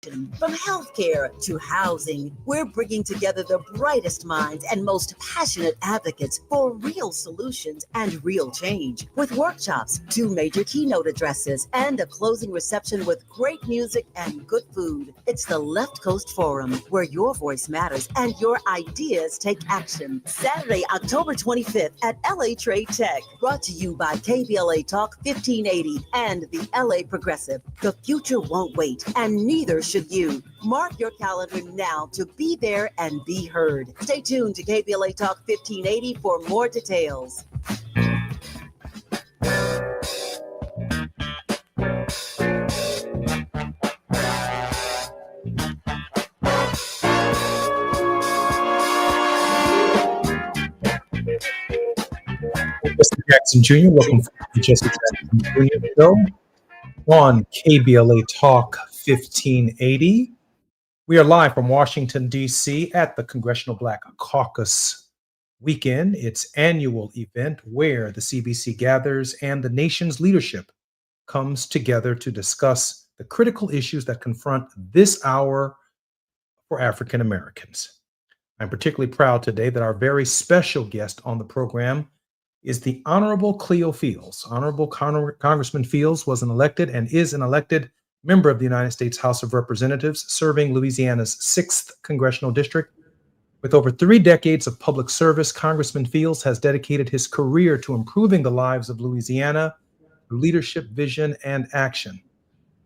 From healthcare to housing, we're bringing together the brightest minds and most passionate advocates for real solutions and real change. With workshops, 2 major keynote addresses, and a closing reception with great music and good food. It's the Left Coast Forum, where your voice matters and your ideas take action. Saturday, October 25th at LA Trade Tech. Brought to you by KBLA Talk 1580 and the LA Progressive. The future won't wait, and neither should you. Mark your calendar now to be there and be heard. Stay tuned to KBLA Talk 1580 for more details. Mr. Jackson Jr., welcome to the Jesse Jackson Jr. Show on KBLA Talk 1580. We are live from Washington, D.C. at the Congressional Black Caucus Weekend, its annual event where the CBC gathers and the nation's leadership comes together to discuss the critical issues that confront this hour for African Americans. I'm particularly proud today that our very special guest on the program is the Honorable Cleo Fields. Honorable Congressman Fields was an elected and is an elected member of the United States House of Representatives, serving Louisiana's 6th Congressional District. With over 3 decades of public service, Congressman Fields has dedicated his career to improving the lives of Louisiana through leadership, vision, and action.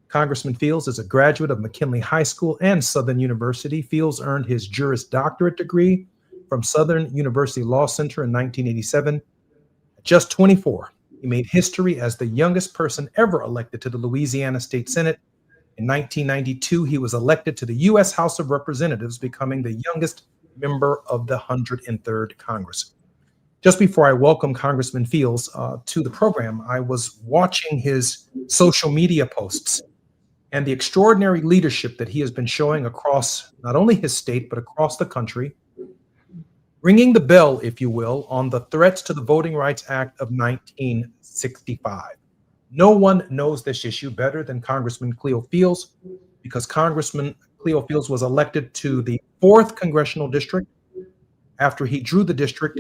Congressman Fields is a graduate of McKinley High School and Southern University. Fields earned his Juris Doctorate degree from Southern University Law Center in 1987. At just 24, he made history as the youngest person ever elected to the Louisiana State Senate. In 1992, he was elected to the U.S. House of Representatives, becoming the youngest member of the 103rd Congress. Just before I welcome Congressman Fields to the program, I was watching his social media posts and the extraordinary leadership that he has been showing across not only his state, but across the country, ringing the bell, if you will, on the threats to the Voting Rights Act of 1965. No one knows this issue better than Congressman Cleo Fields, because Congressman Cleo Fields was elected to the 4th Congressional District after he drew the district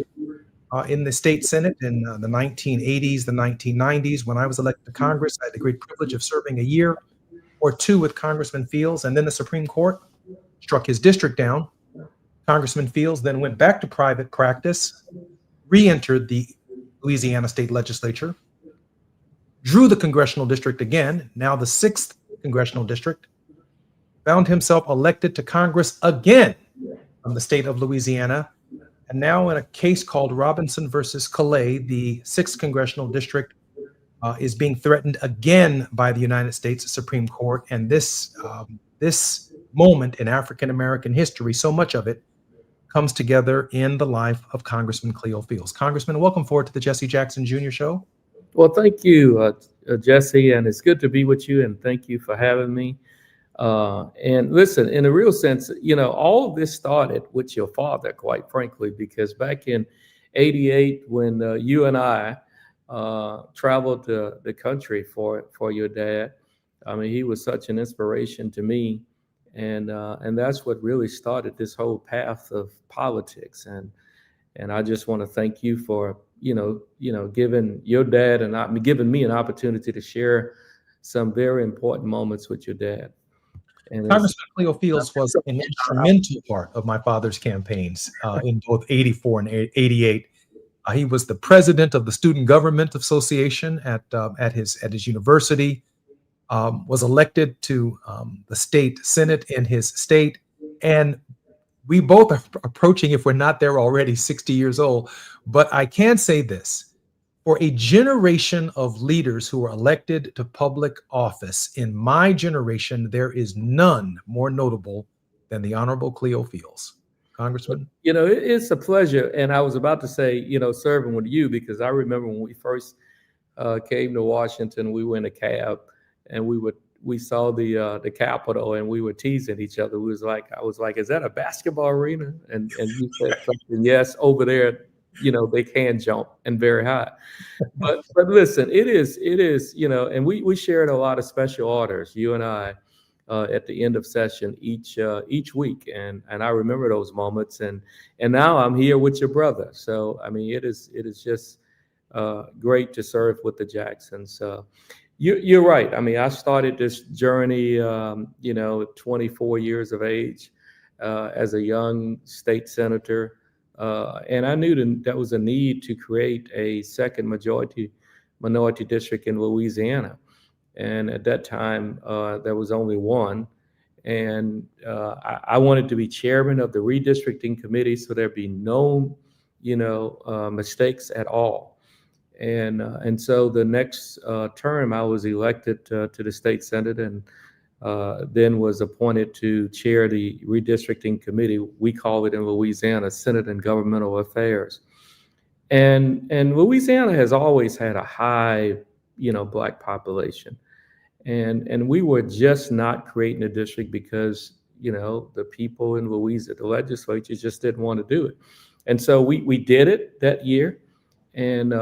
in the state Senate in the 1980s, the 1990s. When I was elected to Congress, I had the great privilege of serving a year or two with Congressman Fields, and then the Supreme Court struck his district down. Congressman Fields then went back to private practice, re-entered the Louisiana State Legislature, drew the congressional district again, now the 6th Congressional District, found himself elected to Congress again from the state of Louisiana, and now in a case called Robinson versus Calais, the 6th Congressional District is being threatened again by the United States Supreme Court. And this moment in African American history, so much of it comes together in the life of Congressman Cleo Fields. Congressman, welcome forward to the Jesse Jackson Jr. Show. Well, thank you, Jesse, and it's good to be with you, and thank you for having me. And listen, in a real sense, all of this started with your father, quite frankly, because back in '88, when you and I traveled the country for your dad, I mean, he was such an inspiration to me. And that's what really started this whole path of politics. And I just want to thank you for, giving your dad and giving me an opportunity to share some very important moments with your dad. And Congressman Cleo Fields was an instrumental part of my father's campaigns in both '84 and '88. He was the president of the Student Government Association at his university. Was elected to the state Senate in his state. And we both are approaching, if we're not there already, 60 years old. But I can say this, for a generation of leaders who were elected to public office, in my generation, there is none more notable than the Honorable Cleo Fields. Congressman? It's a pleasure. And I was about to say, serving with you, because I remember when we first came to Washington, we were in a cab. And we saw the Capitol, and we were teasing each other. I was like, is that a basketball arena? And you said something, yes, over there, they can jump and very high. But listen, it is, and we shared a lot of special orders, you and I, at the end of session each week, and I remember those moments, and now I'm here with your brother. So I mean, it is just great to serve with the Jacksons. You're right. I mean, I started this journey, 24 years of age, as a young state senator, and I knew that there was a need to create a second minority district in Louisiana. And at that time, there was only one. And I wanted to be chairman of the redistricting committee so there'd be no, mistakes at all. And so the next term, I was elected to the state senate, and then was appointed to chair the redistricting committee. We call it in Louisiana Senate and Governmental Affairs. And Louisiana has always had a high, Black population. And we were just not creating a district because, the people in Louisiana, the legislature just didn't want to do it. And so we did it that year, and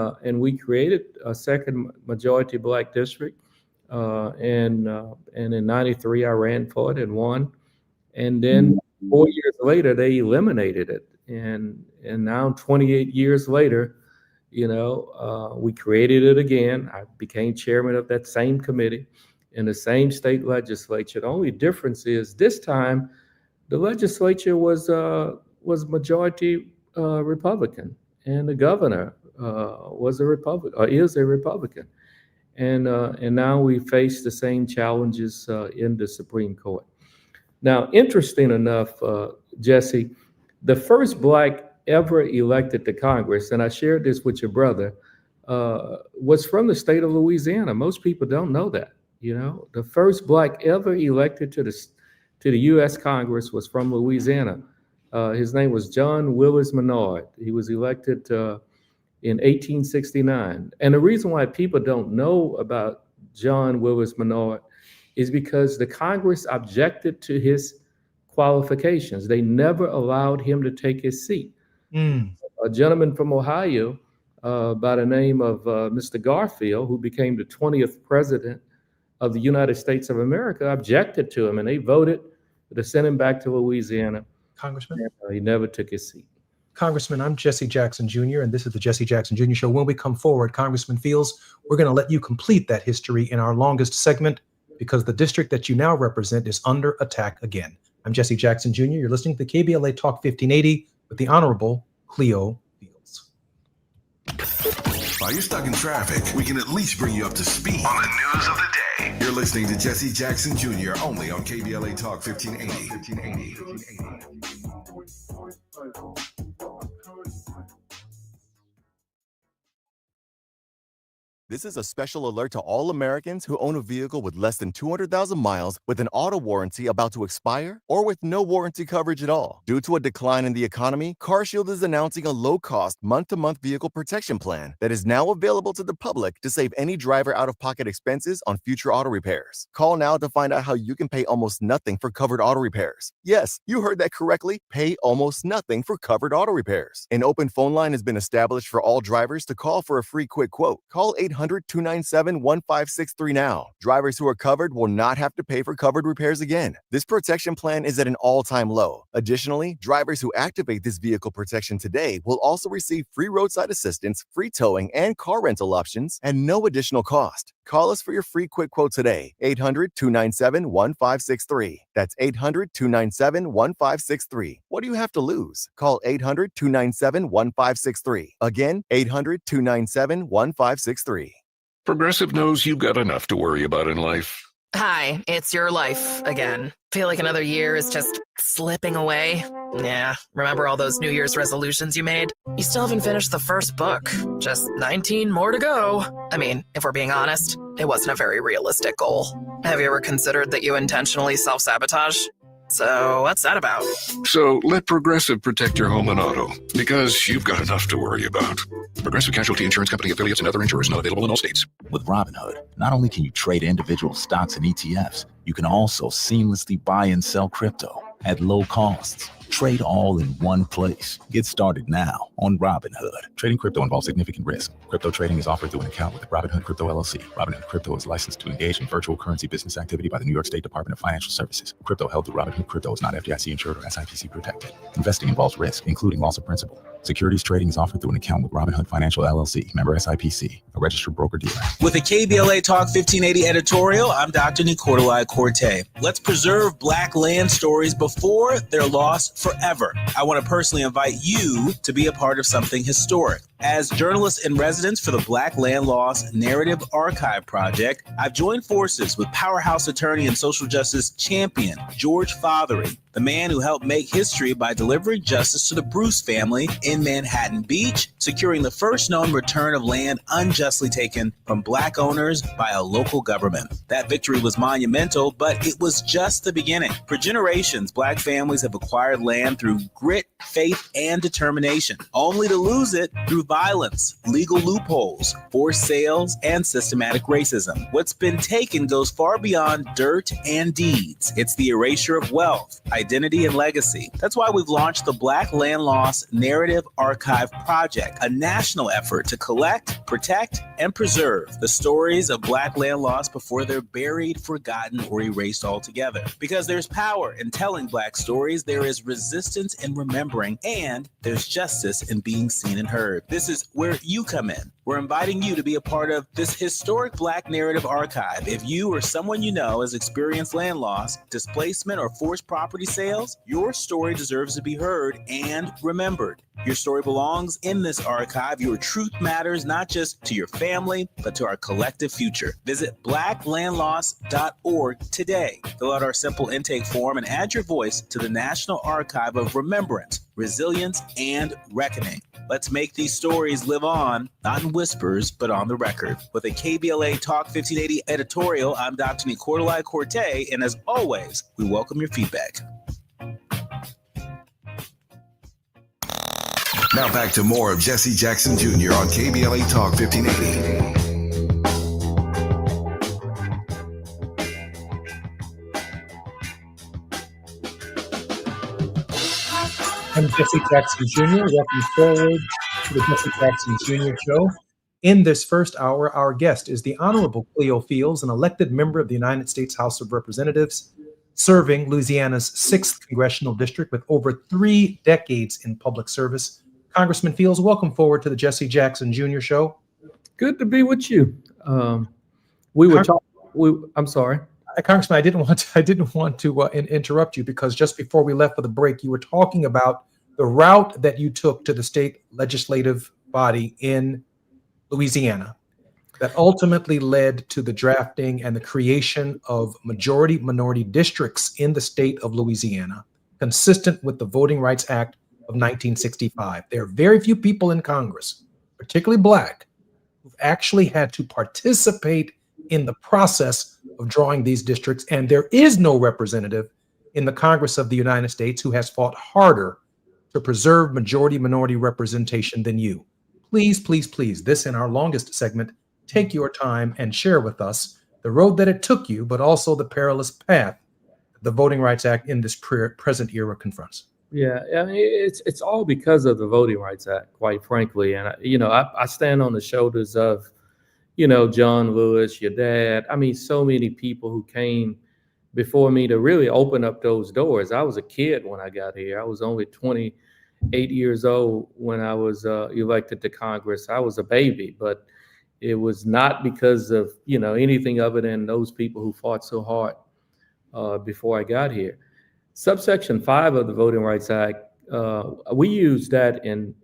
we created a second majority Black district. And in '93, I ran for it and won. And then 4 years later, they eliminated it. And now 28 years later, we created it again. I became chairman of that same committee in the same state legislature. The only difference is this time the legislature was majority Republican, and the governor was a Republican, or is a Republican. And now we face the same challenges in the Supreme Court. Now, interesting enough, Jesse, the first Black ever elected to Congress, and I shared this with your brother, was from the state of Louisiana. Most people don't know that. The first Black ever elected to the U.S. Congress was from Louisiana. His name was John Willis Menard. He was elected in 1869. And the reason why people don't know about John Willis Menard is because the Congress objected to his qualifications. They never allowed him to take his seat. A gentleman from Ohio by the name of Mr. Garfield, who became the 20th president of the United States of America, objected to him, and they voted to send him back to Louisiana. Congressman? He never took his seat. Congressman, I'm Jesse Jackson Jr., and this is the Jesse Jackson Jr. Show. When we come forward, Congressman Fields, we're going to let you complete that history in our longest segment, because the district that you now represent is under attack again. I'm Jesse Jackson Jr. You're listening to the KBLA Talk 1580 with the Honorable Cleo Fields. While you're stuck in traffic, we can at least bring you up to speed on the news of the day. You're listening to Jesse Jackson Jr. only on KBLA Talk 1580. This is a special alert to all Americans who own a vehicle with less than 200,000 miles with an auto warranty about to expire or with no warranty coverage at all. Due to a decline in the economy, CarShield is announcing a low-cost month-to-month vehicle protection plan that is now available to the public to save any driver out-of-pocket expenses on future auto repairs. Call now to find out how you can pay almost nothing for covered auto repairs. Yes, you heard that correctly. Pay almost nothing for covered auto repairs. An open phone line has been established for all drivers to call for a free quick quote. Call 800-297-1563 now. Drivers who are covered will not have to pay for covered repairs again. This protection plan is at an all-time low. Additionally, drivers who activate this vehicle protection today will also receive free roadside assistance, free towing, and car rental options at no additional cost. Call us for your free quick quote today. 800-297-1563. That's 800-297-1563. What do you have to lose? Call 800-297-1563. Again, 800-297-1563. Progressive knows you've got enough to worry about in life. Hi, it's your life again. Feel like another year is just slipping away? Yeah, remember all those New Year's resolutions you made? You still haven't finished the first book. Just 19 more to go. I mean, if we're being honest, it wasn't a very realistic goal. Have you ever considered that you intentionally self-sabotage? So what's that about? So let Progressive protect your home and auto, because you've got enough to worry about. Progressive Casualty Insurance Company affiliates and other insurers not available in all states. With Robinhood, not only can you trade individual stocks and ETFs, you can also seamlessly buy and sell crypto at low costs. Trade all in one place. Get started now on Robinhood. Trading crypto involves significant risk. Crypto trading is offered through an account with Robinhood Crypto LLC. Robinhood Crypto is licensed to engage in virtual currency business activity by the New York State Department of Financial Services. Crypto held through Robinhood Crypto is not FDIC insured or SIPC protected. Investing involves risk, including loss of principal. Securities trading is offered through an account with Robinhood Financial LLC, member SIPC, a registered broker-dealer. With a KBLA Talk 1580 editorial, I'm Dr. Nicolai Corte. Let's preserve Black land stories before they're lost forever. I want to personally invite you to be a part of something historic. As journalist in residence for the Black Land Lost Narrative Archive Project, I've joined forces with powerhouse attorney and social justice champion George Fothery, the man who helped make history by delivering justice to the Bruce family in Manhattan Beach, securing the first known return of land unjustly taken from Black owners by a local government. That victory was monumental, but it was just the beginning. For generations, Black families have acquired land through grit, faith, and determination, only to lose it through violence, legal loopholes, forced sales, and systematic racism. What's been taken goes far beyond dirt and deeds. It's the erasure of wealth, identity, and legacy. That's why we've launched the Black Land Lost Narrative Archive Project, a national effort to collect, protect, and preserve the stories of Black land lost before they're buried, forgotten, or erased altogether. Because there's power in telling Black stories, there is resistance in remembering, and there's justice in being seen and heard. This is where you come in. We're inviting you to be a part of this historic Black narrative archive. If you or someone you know has experienced land loss, displacement, or forced property sales, your story deserves to be heard and remembered. Your story belongs in this archive. Your truth matters not just to your family, but to our collective future. Visit blacklandlost.org today. Fill out our simple intake form and add your voice to the National Archive of Remembrance, Resilience, and Reckoning. Let's make these stories live on, not in whispers, but on the record. With a KBLA Talk 1580 editorial, I'm Dr. Nicolai Corte, and as always, we welcome your feedback. Now back to more of Jesse Jackson Jr. on KBLA Talk 1580. I'm Jesse Jackson Jr. Welcome forward to the Jesse Jackson Jr. Show. In this first hour, our guest is the Honorable Cleo Fields, an elected member of the United States House of Representatives, serving Louisiana's 6th Congressional District with over 3 decades in public service. Congressman Fields, welcome forward to the Jesse Jackson Jr. Show. Good to be with you. We were talking. I'm sorry, Congressman. I didn't want to interrupt you because just before we left for the break, you were talking about the route that you took to the state legislative body in Louisiana that ultimately led to the drafting and the creation of majority-minority districts in the state of Louisiana, consistent with the Voting Rights Act of 1965. There are very few people in Congress, particularly Black, who've actually had to participate in the process of drawing these districts, and there is no representative in the Congress of the United States who has fought harder to preserve majority-minority representation than you. Please, please, please, this in our longest segment, take your time and share with us the road that it took you, but also the perilous path the Voting Rights Act in this present era confronts. Yeah, I mean, it's all because of the Voting Rights Act, quite frankly. And, I stand on the shoulders of, John Lewis, your dad. I mean, so many people who came before me to really open up those doors. I was a kid when I got here. I was only 28 years old when I was elected to Congress. I was a baby, but it was not because of, anything other than those people who fought so hard before I got here. Subsection 5 of the Voting Rights Act, we used that in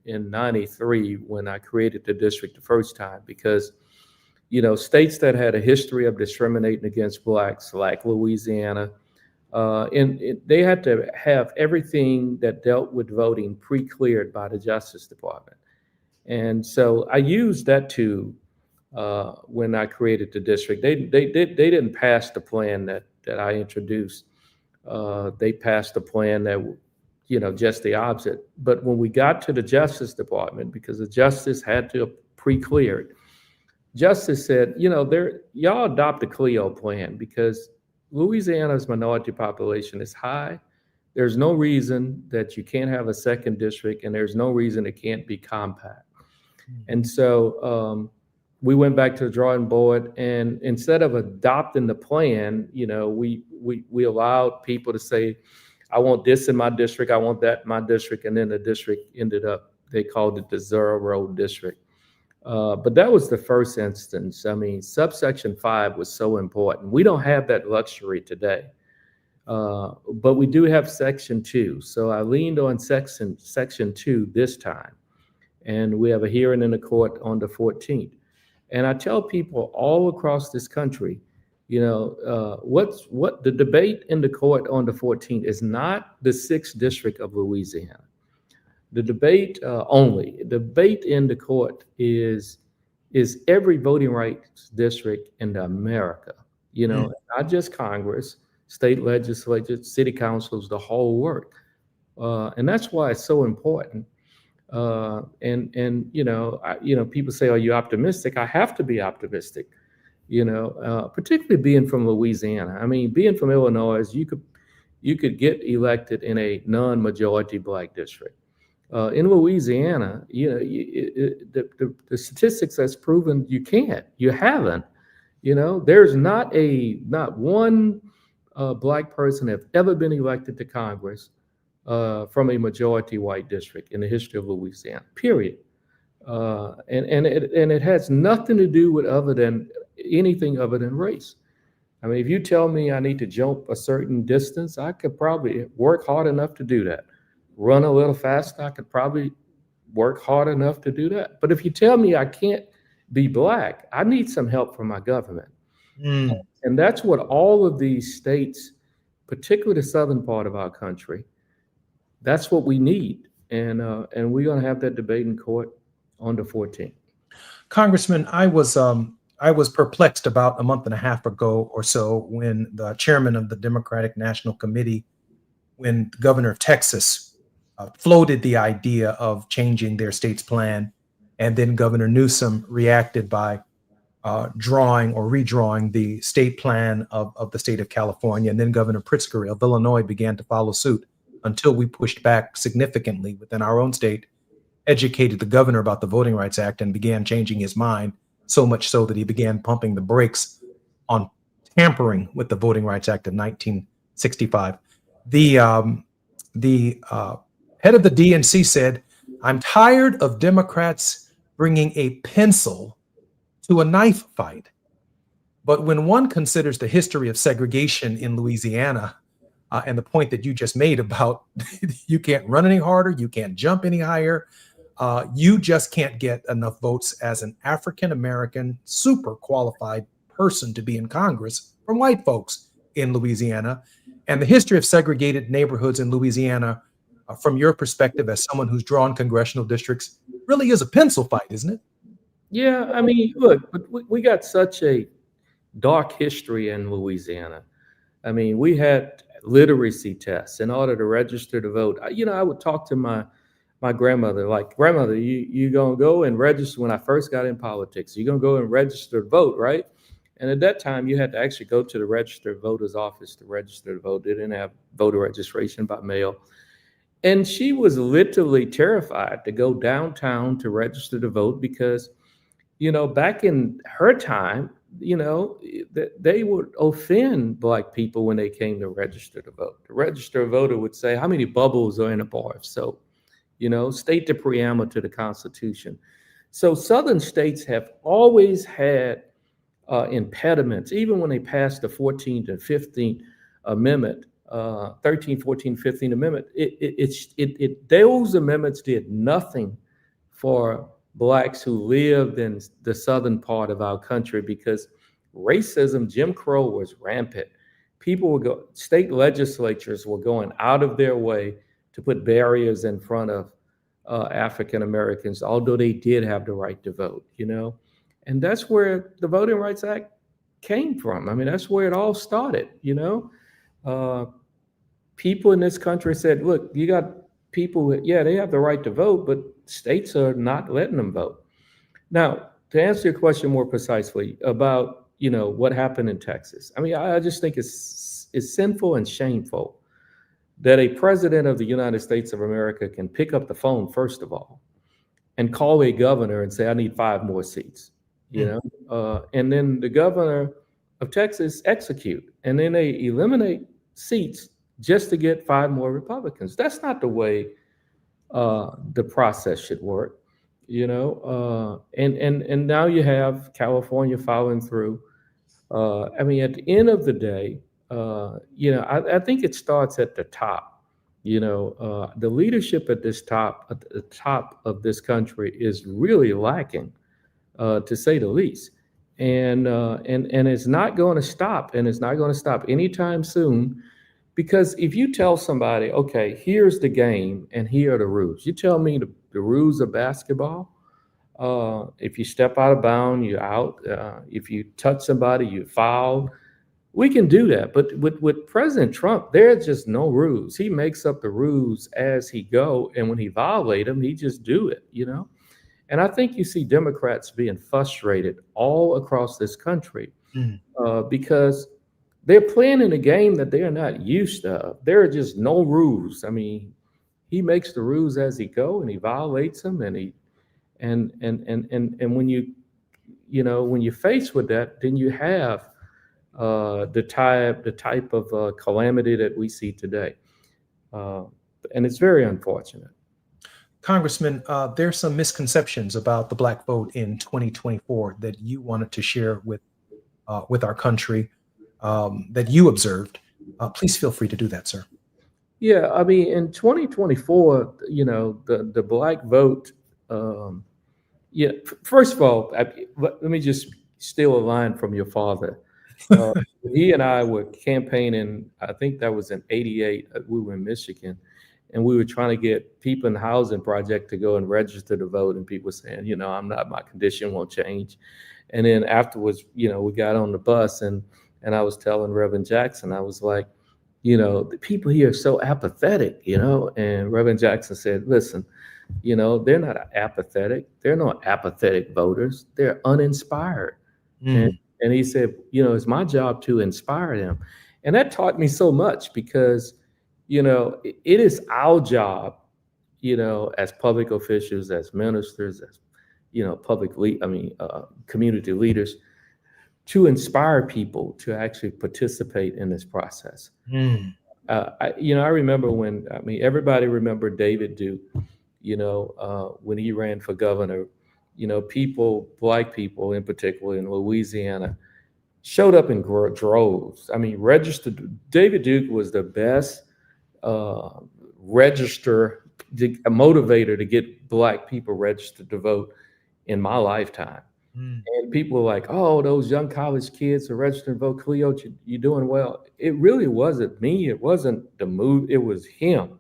93 when I created the district the first time because, states that had a history of discriminating against Blacks, like Louisiana, they had to have everything that dealt with voting pre-cleared by the Justice Department. And so I used that too when I created the district. They didn't pass the plan that I introduced. They passed a plan that, just the opposite. But when we got to the Justice Department, because the Justice had to pre-clear it, Justice said, y'all adopt the Cleo plan because Louisiana's minority population is high, there's no reason that you can't have a second district, and there's no reason it can't be compact. And so we went back to the drawing board, and instead of adopting the plan, we allowed people to say, I want this in my district, I want that in my district, and then the district ended up, they called it the Zero Road District. But that was the first instance. I mean, subsection 5 was so important. We don't have that luxury today. But we do have section 2. So I leaned on section 2 this time. And we have a hearing in the court on the 14th. And I tell people all across this country, what the debate in the court on the 14th is not the 6th district of Louisiana. The debate the debate in the court is every voting rights district in America, not just Congress, state legislatures, city councils, the whole work. And that's why it's so important. People say, are you optimistic? I have to be optimistic, particularly being from Louisiana. I mean, being from Illinois, you could get elected in a non-majority Black district. In Louisiana, the statistics has proven you can't. You haven't. There's not one Black person have ever been elected to Congress from a majority white district in the history of Louisiana. Period. And it has nothing to do with anything other than race. I mean, if you tell me I need to jump a certain distance, I could probably work hard enough to do that. Run a little faster, I could probably work hard enough to do that. But if you tell me I can't be Black, I need some help from my government. And that's what all of these states, particularly the southern part of our country, that's what we need. And we're going to have that debate in court on the 14th. Congressman, I was perplexed about a month and a half ago or so when the chairman of the Democratic National Committee, when the governor of Texas floated the idea of changing their state's plan, and then Governor Newsom reacted by drawing or redrawing the state plan of the state of California, and then Governor Pritzker of Illinois began to follow suit until we pushed back significantly within our own state, educated the governor about the Voting Rights Act, and began changing his mind, so much so that he began pumping the brakes on tampering with the Voting Rights Act of 1965. The head of the DNC said, I'm tired of Democrats bringing a pencil to a knife fight. But when one considers the history of segregation in Louisiana, and the point that you just made about you can't run any harder, you can't jump any higher, you just can't get enough votes as an African-American, super qualified person to be in Congress from white folks in Louisiana. And the history of segregated neighborhoods in Louisiana, from your perspective as someone who's drawn congressional districts, really is a pencil fight, isn't it? Yeah, I mean, look, we got such a dark history in Louisiana. I mean, we had literacy tests in order to register to vote. I would talk to my grandmother, like, grandmother, you gonna go and register. When I first got in politics, you're gonna go and register to vote, right? And at that time, you had to actually go to the registered voters office to register to vote. They didn't have voter registration by mail. And she was literally terrified to go downtown to register to vote because, back in her time, they would offend Black people when they came to register to vote. The registered voter would say, how many bubbles are in a bar of soap? State the preamble to the Constitution. So Southern states have always had impediments, even when they passed the 14th and 15th Amendment, 13, 14, 15 Amendment. Those amendments did nothing for Blacks who lived in the southern part of our country because racism, Jim Crow was rampant. State legislatures were going out of their way to put barriers in front of African Americans, although they did have the right to vote, And that's where the Voting Rights Act came from. I mean, that's where it all started, People in this country said, look, you got people that, they have the right to vote, but states are not letting them vote. Now, to answer your question more precisely about, what happened in Texas, I mean, I just think it's sinful and shameful that a president of the United States of America can pick up the phone, first of all, and call a governor and say, I need 5 more seats, and then the governor of Texas execute, and then they eliminate seats just to get 5 more Republicans. That's not the way the process should work, and now you have California following through. At the end of the day, I think it starts at the top. The leadership at the top of this country is really lacking, to say the least, and it's not going to stop, and it's not going to stop anytime soon. Because if you tell somebody, okay, here's the game and here are the rules, you tell me the rules of basketball. If you step out of bounds, you're out. If you touch somebody, you foul. We can do that. But with President Trump, there's just no rules. He makes up the rules as he go. And when he violates them, he just do it, And I think you see Democrats being frustrated all across this country because they're playing in a game that they're not used to. There are just no rules. He makes the rules as he go, and he violates them, and when you're faced with that, then you have the type of calamity that we see today, and it's very unfortunate. Congressman, there's some misconceptions about the Black vote in 2024 that you wanted to share with our country. That you observed. Please feel free to do that, sir. Yeah, in 2024, the Black vote. First of all, let me just steal a line from your father. He and I were campaigning. I think that was in '88. We were in Michigan, and we were trying to get people in the housing project to go and register to vote, and people were saying, I'm not. My condition won't change. And then afterwards, we got on the bus and I was telling Reverend Jackson, I was like, the people here are so apathetic, and Reverend Jackson said, listen, they're not apathetic. They're not apathetic voters. They're uninspired. And he said, it's my job to inspire them. And that taught me so much because, it is our job, as public officials, as ministers, as, community leaders, to inspire people to actually participate in this process. I remember when, everybody remembered David Duke, when he ran for governor, Black people in particular in Louisiana, showed up in droves. Registered. David Duke was the best motivator to get Black people registered to vote in my lifetime. And people were like, oh, those young college kids are registered to vote. Cleo, you're doing well. It really wasn't me. It wasn't the move. It was him.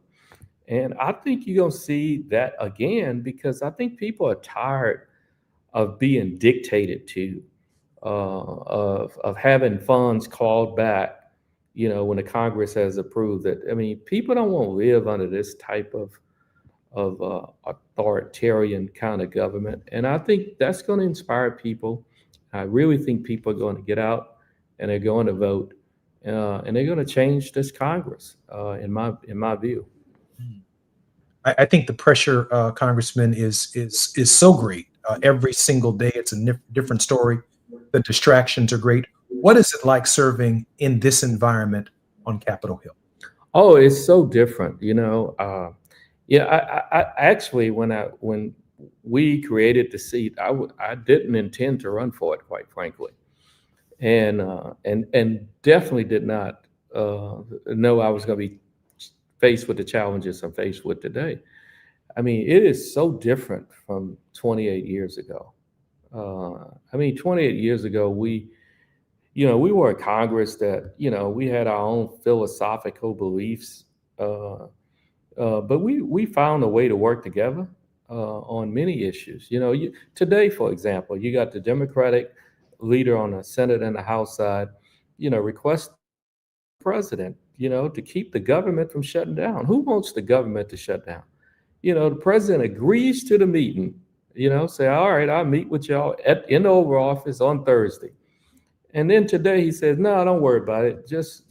And I think you're going to see that again, because I think people are tired of being dictated to, of having funds called back, when the Congress has approved it. People don't want to live under this type of authoritarian kind of government. And I think that's going to inspire people. I really think people are going to get out and they're going to vote, and they're going to change this Congress, in my view. I think the pressure, Congressman, is so great. Every single day, it's a different story. The distractions are great. What is it like serving in this environment on Capitol Hill? Oh, it's so different. I actually, when we created the seat, I didn't intend to run for it, quite frankly, and definitely did not know I was going to be faced with the challenges I'm faced with today. It is so different from 28 years ago. 28 years ago, we were in Congress that, we had our own philosophical beliefs, but we found a way to work together on many issues. Today, for example, you got the Democratic leader on the Senate and the House side, request the president, to keep the government from shutting down. Who wants the government to shut down? The president agrees to the meeting, say, all right, I'll meet with y'all in the Oval Office on Thursday. And then today he says, no, don't worry about it. Just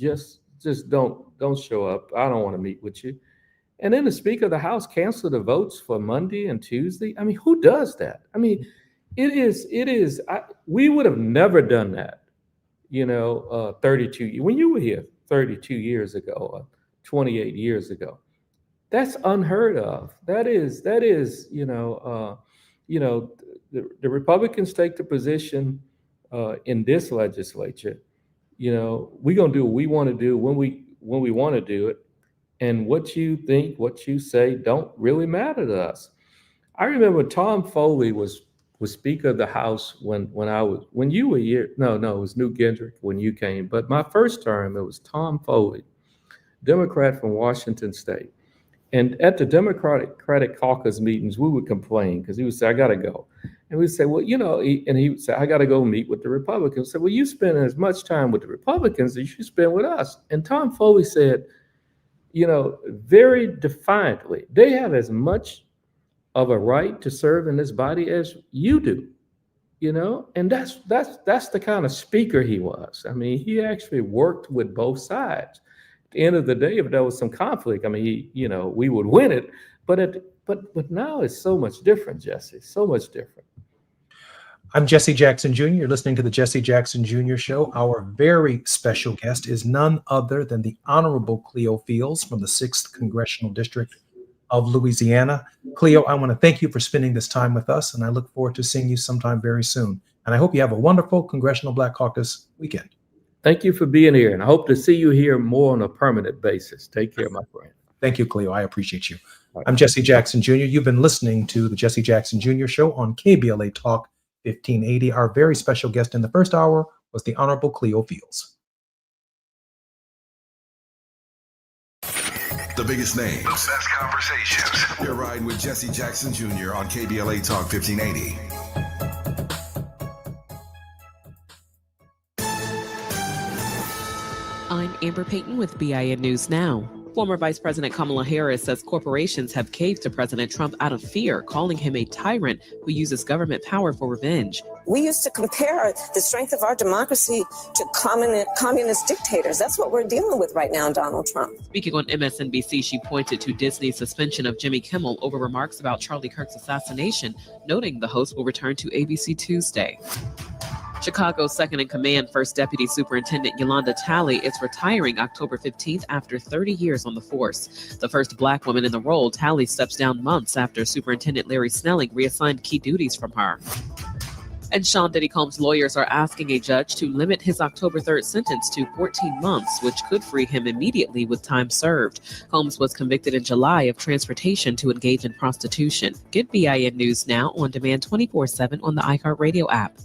just don't show up. I don't want to meet with you. And then the Speaker of the House canceled the votes for Monday and Tuesday. I mean, who does that? I mean, we would have never done that, 32, when you were here 32 years ago, or 28 years ago. That's unheard of. That is, the Republicans take the position in this legislature, we're going to do what we want to do when we want to do it. And what you think, what you say don't really matter to us. I remember Tom Foley was Speaker of the House when you were here. No, it was Newt Gingrich when you came. But my first term, it was Tom Foley, Democrat from Washington State. And at the Democratic caucus meetings, we would complain because he would say, I got to go. And we'd say, well, and he would say, I got to go meet with the Republicans. So, well, you spend as much time with the Republicans as you spend with us. And Tom Foley said, very defiantly, they have as much of a right to serve in this body as you do, and that's the kind of speaker he was. I mean, he actually worked with both sides. At the end of the day, if there was some conflict, I mean, we would win it. But now it's so much different, Jesse, so much different. I'm Jesse Jackson Jr. You're listening to the Jesse Jackson Jr. Show. Our very special guest is none other than the Honorable Cleo Fields from the 6th Congressional District of Louisiana. Cleo, I want to thank you for spending this time with us, and I look forward to seeing you sometime very soon. And I hope you have a wonderful Congressional Black Caucus weekend. Thank you for being here, and I hope to see you here more on a permanent basis. Take care, my friend. Thank you, Cleo. I appreciate you. I'm Jesse Jackson Jr. You've been listening to the Jesse Jackson Jr. Show on KBLA Talk 1580. Our very special guest in the first hour was the Honorable Cleo Fields. The biggest names, the best conversations. You're riding with Jesse Jackson Jr. on KBLA Talk 1580. I'm Amber Payton with BIN News Now. Former Vice President Kamala Harris says corporations have caved to President Trump out of fear, calling him a tyrant who uses government power for revenge. We used to compare the strength of our democracy to communist dictators. That's what we're dealing with right now, Donald Trump. Speaking on MSNBC, she pointed to Disney's suspension of Jimmy Kimmel over remarks about Charlie Kirk's assassination, noting the host will return to ABC Tuesday. Chicago's second-in-command First Deputy Superintendent Yolanda Talley is retiring October 15th after 30 years on the force. The first Black woman in the role, Talley steps down months after Superintendent Larry Snelling reassigned key duties from her. And Sean Diddy Combs' lawyers are asking a judge to limit his October 3rd sentence to 14 months, which could free him immediately with time served. Combs was convicted in July of transportation to engage in prostitution. Get BIN News Now on demand 24/7 on the iHeartRadio app.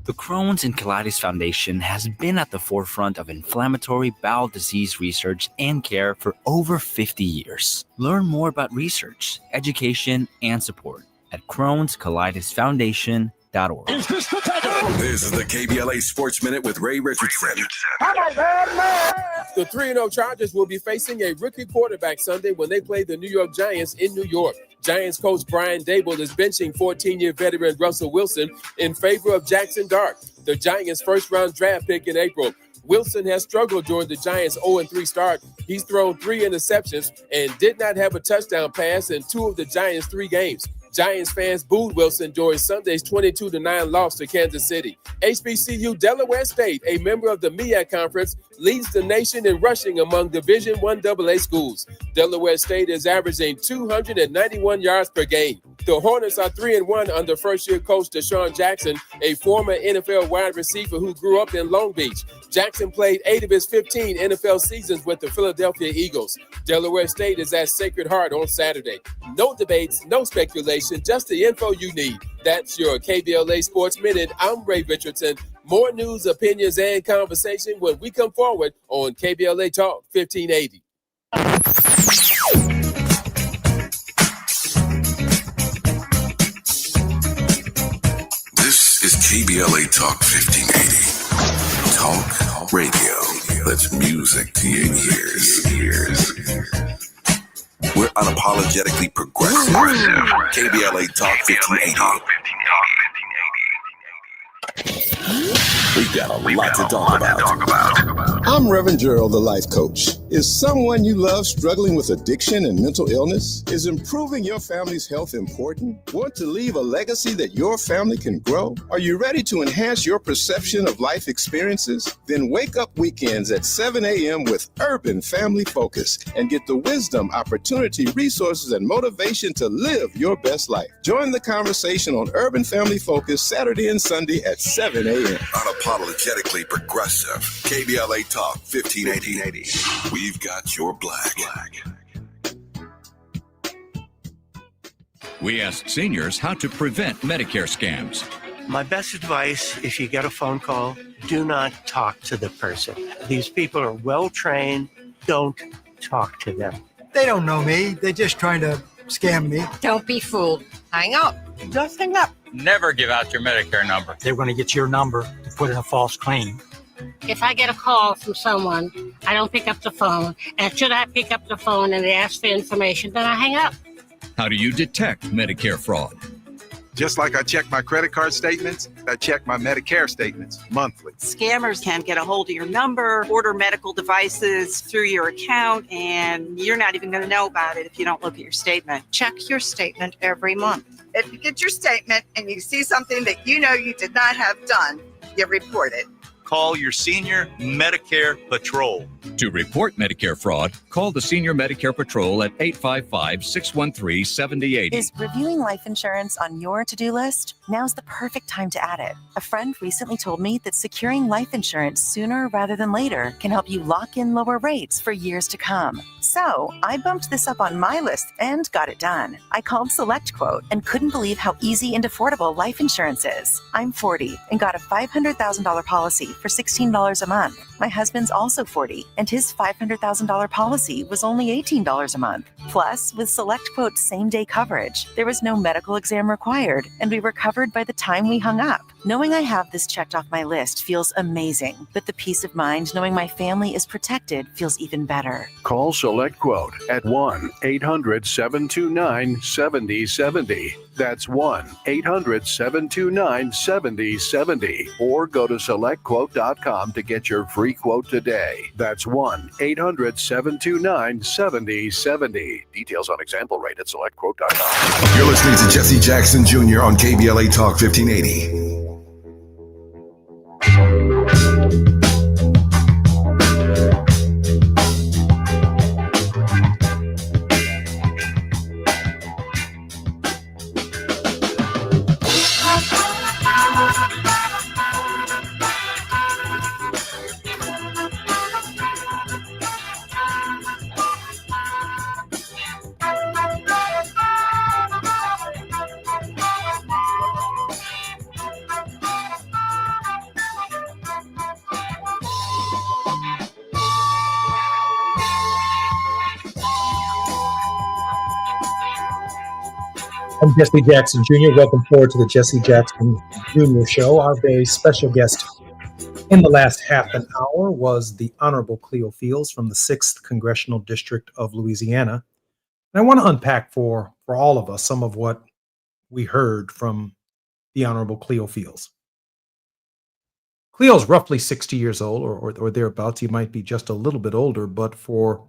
The Crohn's and Colitis Foundation has been at the forefront of inflammatory bowel disease research and care for over 50 years. Learn more about research, education, and support at Crohn'sColitisFoundation.org. This is the KBLA Sports Minute with Ray Richardson. The 3-0 Chargers will be facing a rookie quarterback Sunday when they play the New York Giants in New York. Giants coach Brian Dable is benching 14-year veteran Russell Wilson in favor of Jackson Dart, the Giants' first-round draft pick in April. Wilson has struggled during the Giants' 0-3 start. He's thrown 3 interceptions and did not have a touchdown pass in 2 of the Giants' 3 games. Giants fans booed Wilson during Sunday's 22-9 loss to Kansas City. HBCU Delaware State, a member of the MEAC Conference, leads the nation in rushing among Division I AA schools. Delaware State is averaging 291 yards per game. The Hornets are 3-1 under first-year coach Deshaun Jackson, a former NFL wide receiver who grew up in Long Beach. Jackson played 8 of his 15 NFL seasons with the Philadelphia Eagles. Delaware State is at Sacred Heart on Saturday. No debates, no speculation, just the info you need. That's your KBLA Sports Minute. I'm Ray Richardson. More news, opinions, and conversation when we come forward on KBLA Talk 1580. This is KBLA Talk 1580. Talk radio. That's music to your ears. We're unapologetically progressive. KBLA Talk 1580. We got a lot to talk about. I'm Reverend Gerald, the life coach. Is someone you love struggling with addiction and mental illness? Is improving your family's health important? Want to leave a legacy that your family can grow? Are you ready to enhance your perception of life experiences? Then wake up weekends at 7 a.m. with Urban Family Focus and get the wisdom, opportunity, resources, and motivation to live your best life. Join the conversation on Urban Family Focus Saturday and Sunday at 7 a.m. Unapologetically progressive. KBLA Talk 1580. We've got your black. We asked seniors how to prevent Medicare scams. My best advice, if you get a phone call, do not talk to the person. These people are well trained. Don't talk to them. They don't know me. They're just trying to scam me. Don't be fooled. Hang up. Just hang up. Never give out your Medicare number. They're going to get your number to put in a false claim. If I get a call from someone, I don't pick up the phone. And should I pick up the phone and they ask for information, then I hang up. How do you detect Medicare fraud? Just like I check my credit card statements, I check my Medicare statements monthly. Scammers can get a hold of your number, order medical devices through your account, and you're not even going to know about it if you don't look at your statement. Check your statement every month. If you get your statement and you see something that you know you did not have done, you report it. Call your senior Medicare Patrol. To report Medicare fraud, call the Senior Medicare Patrol at 855-613-7080. Is reviewing life insurance on your to-do list? Now's the perfect time to add it. A friend recently told me that securing life insurance sooner rather than later can help you lock in lower rates for years to come. So I bumped this up on my list and got it done. I called SelectQuote and couldn't believe how easy and affordable life insurance is. I'm 40 and got a $500,000 policy for $16 a month. My husband's also 40 and his $500,000 policy was only $18 a month. Plus, with SelectQuote's same-day coverage, there was no medical exam required and we were covered by the time we hung up. Knowing I have this checked off my list feels amazing, but the peace of mind knowing my family is protected feels even better. Call SelectQuote at 1-800-729-7070. That's 1-800-729-7070. Or go to SelectQuote.com to get your free quote today. That's 1-800-729-7070. Details on example rate at SelectQuote.com. You're listening to Jesse Jackson Jr. on KBLA Talk 1580. I'm Jesse Jackson Jr. Welcome forward to the Jesse Jackson Jr. Show. Our very special guest in the last half an hour was the Honorable Cleo Fields from the 6th Congressional District of Louisiana. And I want to unpack for all of us some of what we heard from the Honorable Cleo Fields. Cleo's roughly 60 years old or thereabouts. He might be just a little bit older, but for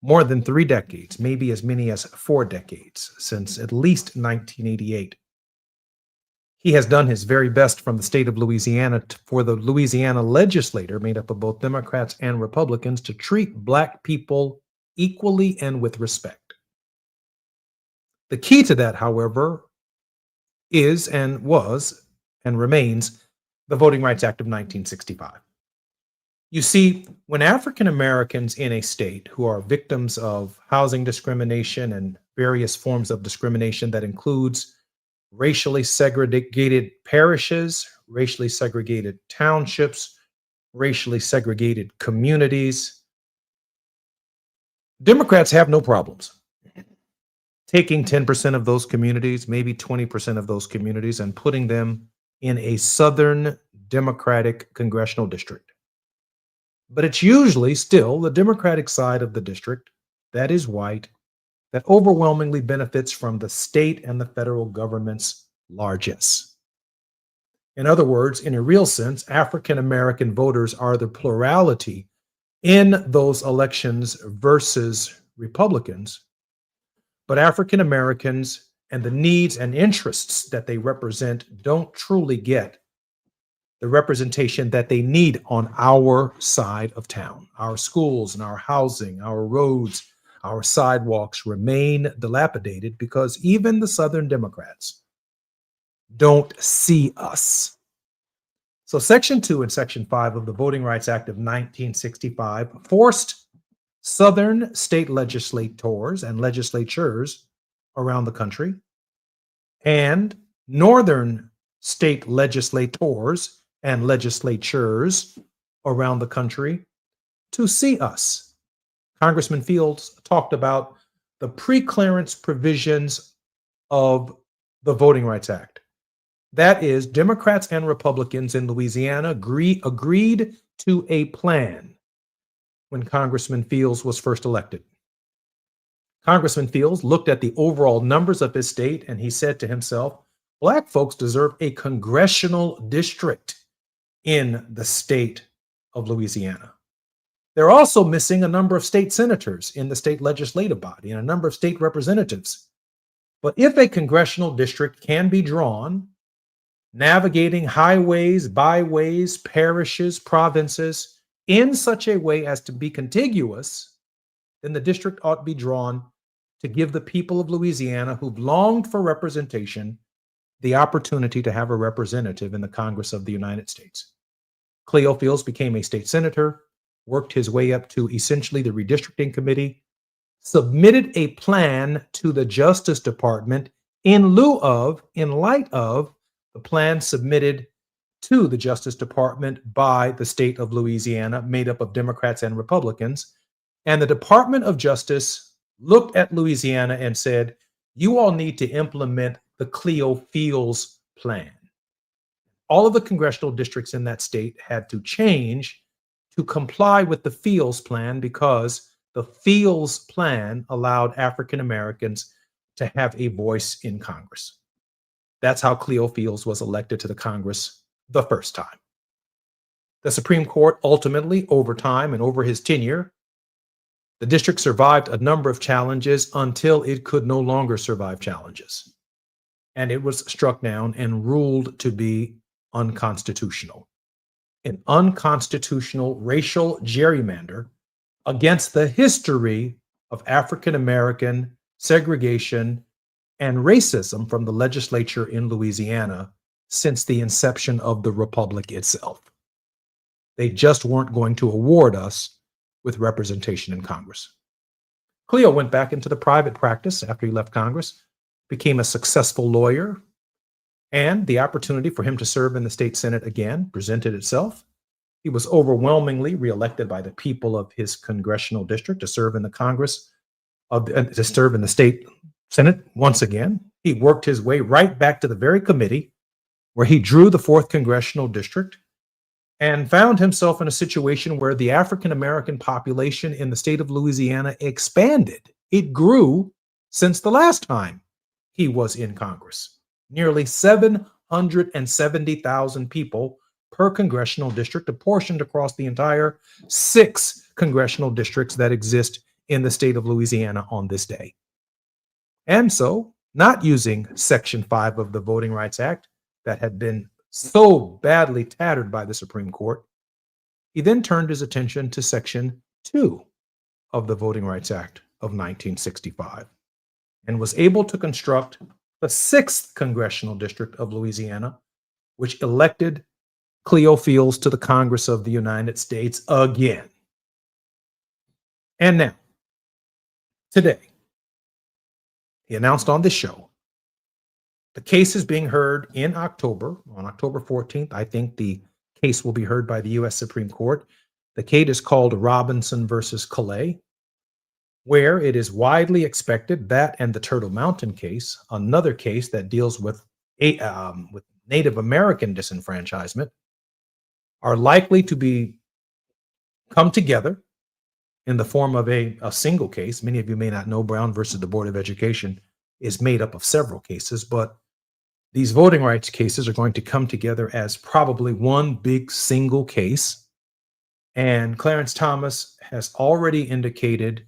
more than 3 decades, maybe as many as 4 decades, since at least 1988. He has done his very best from the state of Louisiana for the Louisiana legislature, made up of both Democrats and Republicans, to treat Black people equally and with respect. The key to that, however, is and was and remains the Voting Rights Act of 1965. You see, when African Americans in a state who are victims of housing discrimination and various forms of discrimination that includes racially segregated parishes, racially segregated townships, racially segregated communities, Democrats have no problems taking 10% of those communities, maybe 20% of those communities, and putting them in a Southern Democratic congressional district. But it's usually still the Democratic side of the district that is white, that overwhelmingly benefits from the state and the federal government's largesse. In other words, in a real sense, African American voters are the plurality in those elections versus Republicans, but African Americans and the needs and interests that they represent don't truly get the representation that they need on our side of town. Our schools and our housing, our roads, our sidewalks remain dilapidated because even the Southern Democrats don't see us. So Section 2 and Section 5 of the Voting Rights Act of 1965 forced Southern state legislators and legislatures around the country and Northern state legislators and legislatures around the country to see us. Congressman Fields talked about the pre-clearance provisions of the Voting Rights Act. That is, Democrats and Republicans in Louisiana agreed to a plan when Congressman Fields was first elected. Congressman Fields looked at the overall numbers of his state and he said to himself, Black folks deserve a congressional district in the state of Louisiana. They're also missing a number of state senators in the state legislative body and a number of state representatives. But if a congressional district can be drawn, navigating highways, byways, parishes, provinces in such a way as to be contiguous, then the district ought to be drawn to give the people of Louisiana who've longed for representation the opportunity to have a representative in the Congress of the United States. Cleo Fields became a state senator, worked his way up to essentially the redistricting committee, submitted a plan to the Justice Department in light of the plan submitted to the Justice Department by the state of Louisiana, made up of Democrats and Republicans. And the Department of Justice looked at Louisiana and said, you all need to implement the Cleo Fields plan. All of the congressional districts in that state had to change to comply with the Fields plan because the Fields plan allowed African Americans to have a voice in Congress. That's how Cleo Fields was elected to the Congress the first time. The Supreme Court ultimately, over time and over his tenure, the district survived a number of challenges until it could no longer survive challenges. And it was struck down and ruled to be unconstitutional. An unconstitutional racial gerrymander against the history of African American segregation and racism from the legislature in Louisiana since the inception of the Republic itself. They just weren't going to award us with representation in Congress. Cleo went back into the private practice after he left Congress, became a successful lawyer, and the opportunity for him to serve in the state Senate again presented itself. He was overwhelmingly reelected by the people of his congressional district to serve in the to serve in the state Senate once again. He worked his way right back to the very committee where he drew the 4th congressional district and found himself in a situation where the African American population in the state of Louisiana expanded. It grew since the last time he was in Congress. Nearly 770,000 people per congressional district, apportioned across the entire 6 congressional districts that exist in the state of Louisiana on this day. And so, not using Section 5 of the Voting Rights Act that had been so badly tattered by the Supreme Court, he then turned his attention to Section 2 of the Voting Rights Act of 1965 and was able to construct the 6th congressional district of Louisiana, which elected Cleo Fields to the Congress of the United States again. And now, today, he announced on this show, the case is being heard in October, on October 14th. I think the case will be heard by the U.S. Supreme Court. The case is called Robinson versus Calais, where it is widely expected that and the Turtle Mountain case, another case that deals with Native American disenfranchisement, are likely to come together in the form of a single case. Many of you may not know Brown versus the Board of Education is made up of several cases, but these voting rights cases are going to come together as probably one big single case. And Clarence Thomas has already indicated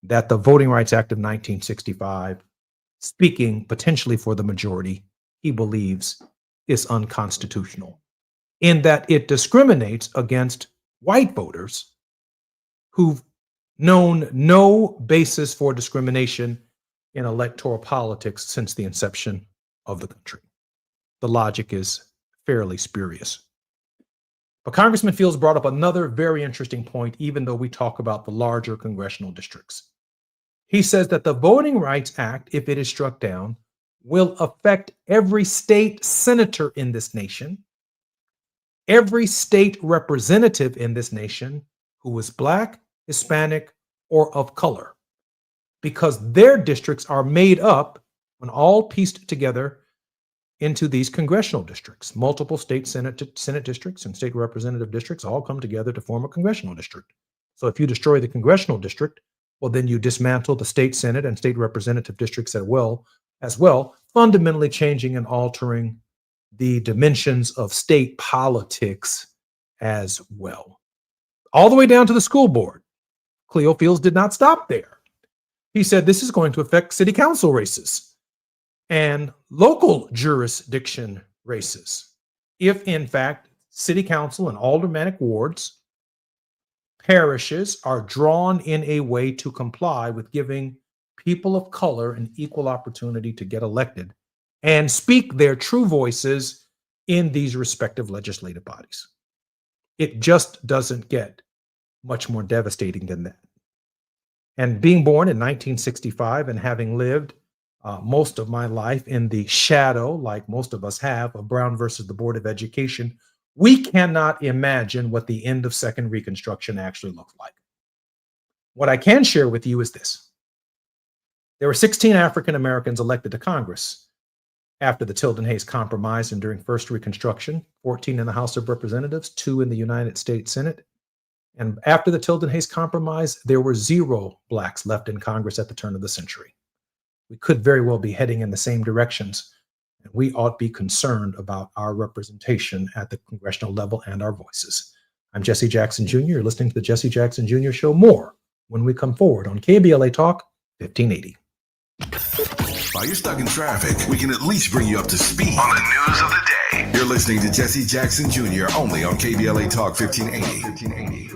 that the Voting Rights Act of 1965, speaking potentially for the majority, he believes is unconstitutional in that it discriminates against white voters who've known no basis for discrimination in electoral politics since the inception of the country. The logic is fairly spurious. But Congressman Fields brought up another very interesting point, even though we talk about the larger congressional districts. He says that the Voting Rights Act, if it is struck down, will affect every state senator in this nation, every state representative in this nation who is Black, Hispanic, or of color, because their districts are made up, when all pieced together, into these congressional districts. Multiple state Senate districts and state representative districts all come together to form a congressional district. So if you destroy the congressional district, well, then you dismantle the state Senate and state representative districts as well, fundamentally changing and altering the dimensions of state politics as well. All the way down to the school board. Cleo Fields did not stop there. He said this is going to affect city council races and local jurisdiction races. If, in fact, city council and aldermanic wards, parishes are drawn in a way to comply with giving people of color an equal opportunity to get elected and speak their true voices in these respective legislative bodies. It just doesn't get much more devastating than that. And being born in 1965 and having lived most of my life in the shadow, like most of us have, of Brown versus the Board of Education, we cannot imagine what the end of Second Reconstruction actually looked like. What I can share with you is this. There were 16 African Americans elected to Congress after the Tilden-Hayes Compromise and during First Reconstruction, 14 in the House of Representatives, 2 in the United States Senate. And after the Tilden-Hayes Compromise, there were 0 Blacks left in Congress at the turn of the century. We could very well be heading in the same directions, and we ought to be concerned about our representation at the congressional level and our voices. I'm Jesse Jackson Jr. You're listening to the Jesse Jackson Jr. Show. More when we come forward on KBLA Talk 1580. While you're stuck in traffic, we can at least bring you up to speed on the news of the day. You're listening to Jesse Jackson Jr. only on KBLA Talk 1580.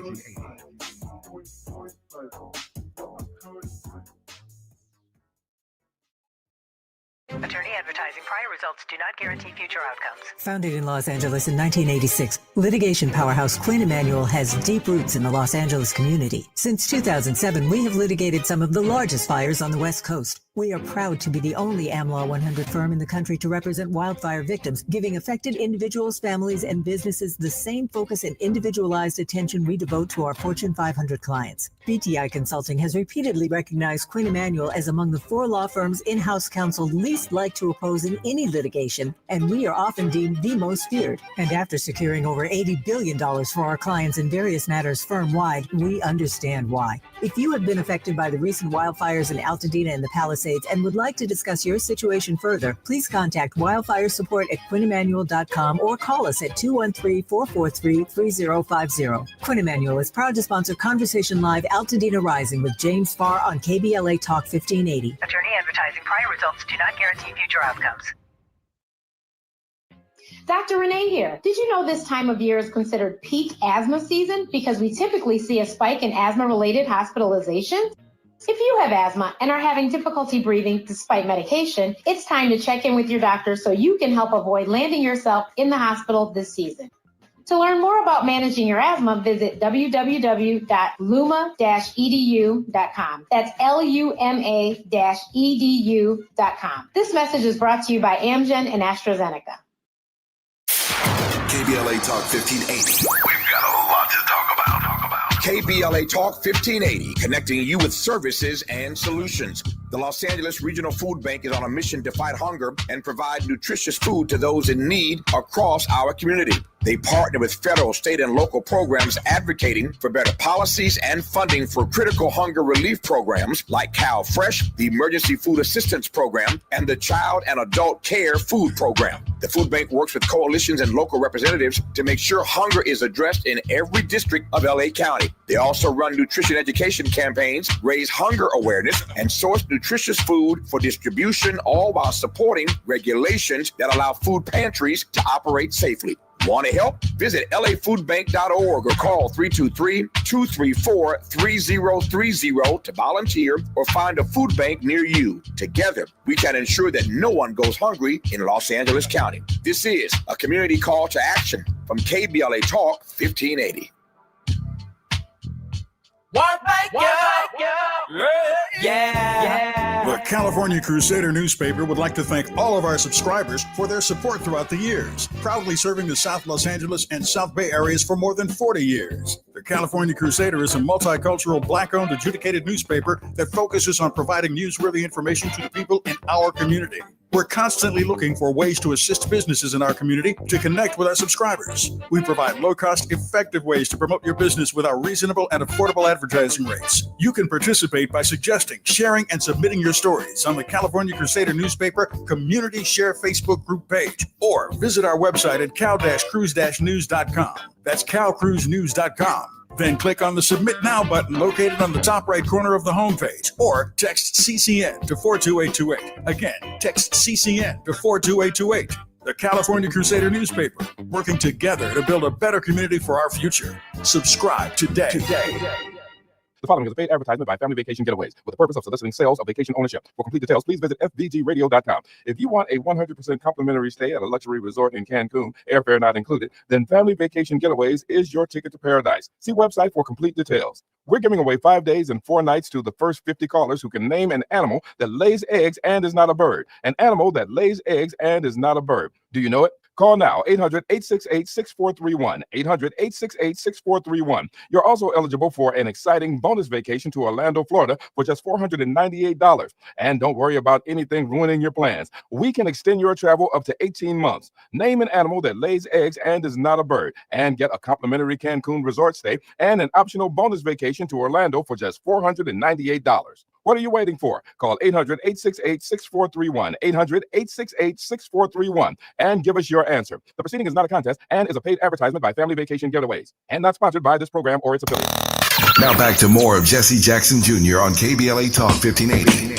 Attorney advertising. Prior results do not guarantee future outcomes. Founded in Los Angeles in 1986, litigation powerhouse Quinn Emanuel has deep roots in the Los Angeles community. Since 2007, we have litigated some of the largest fires on the West Coast. We are proud to be the only AmLaw 100 firm in the country to represent wildfire victims, giving affected individuals, families, and businesses the same focus and individualized attention we devote to our Fortune 500 clients. BTI Consulting has repeatedly recognized Quinn Emanuel as among the 4 law firms in-house counsel least like to oppose in any litigation, and we are often deemed the most feared. And after securing over $80 billion for our clients in various matters firm-wide, we understand why. If you have been affected by the recent wildfires in Altadena and the Palisades and would like to discuss your situation further, please contact wildfiresupport@QuinnEmanuel.com or call us at 213-443-3050. Quinn Emanuel is proud to sponsor Conversation Live Altadena Rising with James Farr on KBLA Talk 1580. Attorney advertising. Prior results do not guarantee future outcomes. Dr. Renee here. Did you know this time of year is considered peak asthma season because we typically see a spike in asthma-related hospitalizations? If you have asthma and are having difficulty breathing despite medication, it's time to check in with your doctor so you can help avoid landing yourself in the hospital this season. To learn more about managing your asthma, visit www.luma-edu.com. That's LUMA-edu.com. This message is brought to you by Amgen and AstraZeneca. KBLA Talk 1580. We've got a lot to talk about. KBLA Talk 1580, connecting you with services and solutions. The Los Angeles Regional Food Bank is on a mission to fight hunger and provide nutritious food to those in need across our community. They partner with federal, state, and local programs advocating for better policies and funding for critical hunger relief programs like Cal Fresh, the Emergency Food Assistance Program, and the Child and Adult Care Food Program. The food bank works with coalitions and local representatives to make sure hunger is addressed in every district of LA County. They also run nutrition education campaigns, raise hunger awareness, and source nutritious food for distribution, all while supporting regulations that allow food pantries to operate safely. Want to help? Visit lafoodbank.org or call 323-234-3030 to volunteer or find a food bank near you. Together, we can ensure that no one goes hungry in Los Angeles County. This is a community call to action from KBLA Talk 1580. The California Crusader newspaper would like to thank all of our subscribers for their support throughout the years, proudly serving the South Los Angeles and South Bay areas for more than 40 years. The California Crusader is a multicultural, Black-owned, adjudicated newspaper that focuses on providing newsworthy information to the people in our community. We're constantly looking for ways to assist businesses in our community to connect with our subscribers. We provide low-cost, effective ways to promote your business with our reasonable and affordable advertising rates. You can participate by suggesting, sharing, and submitting your stories on the California Crusader newspaper Community Share Facebook group page, or visit our website at cal-cruise-news.com. That's calcruisenews.com. Then click on the Submit Now button located on the top right corner of the homepage, or text CCN to 42828. Again, text CCN to 42828. The California Crusader newspaper, working together to build a better community for our future. Subscribe today. The following is a paid advertisement by Family Vacation Getaways with the purpose of soliciting sales of vacation ownership. For complete details, please visit fvgradio.com. If you want a 100% complimentary stay at a luxury resort in Cancun, airfare not included, then Family Vacation Getaways is your ticket to paradise. See website for complete details. We're giving away 5 days and 4 nights to the first 50 callers who can name an animal that lays eggs and is not a bird. An animal that lays eggs and is not a bird. Do you know it? Call now, 800-868-6431, 800-868-6431. You're also eligible for an exciting bonus vacation to Orlando, Florida for just $498. And don't worry about anything ruining your plans. We can extend your travel up to 18 months. Name an animal that lays eggs and is not a bird, and get a complimentary Cancun resort stay and an optional bonus vacation to Orlando for just $498. What are you waiting for? Call 800-868-6431, 800-868-6431, and give us your answer. The proceeding is not a contest and is a paid advertisement by Family Vacation Getaways and not sponsored by this program or its affiliates. Now back to more of Jesse Jackson Jr. on KBLA Talk 1580.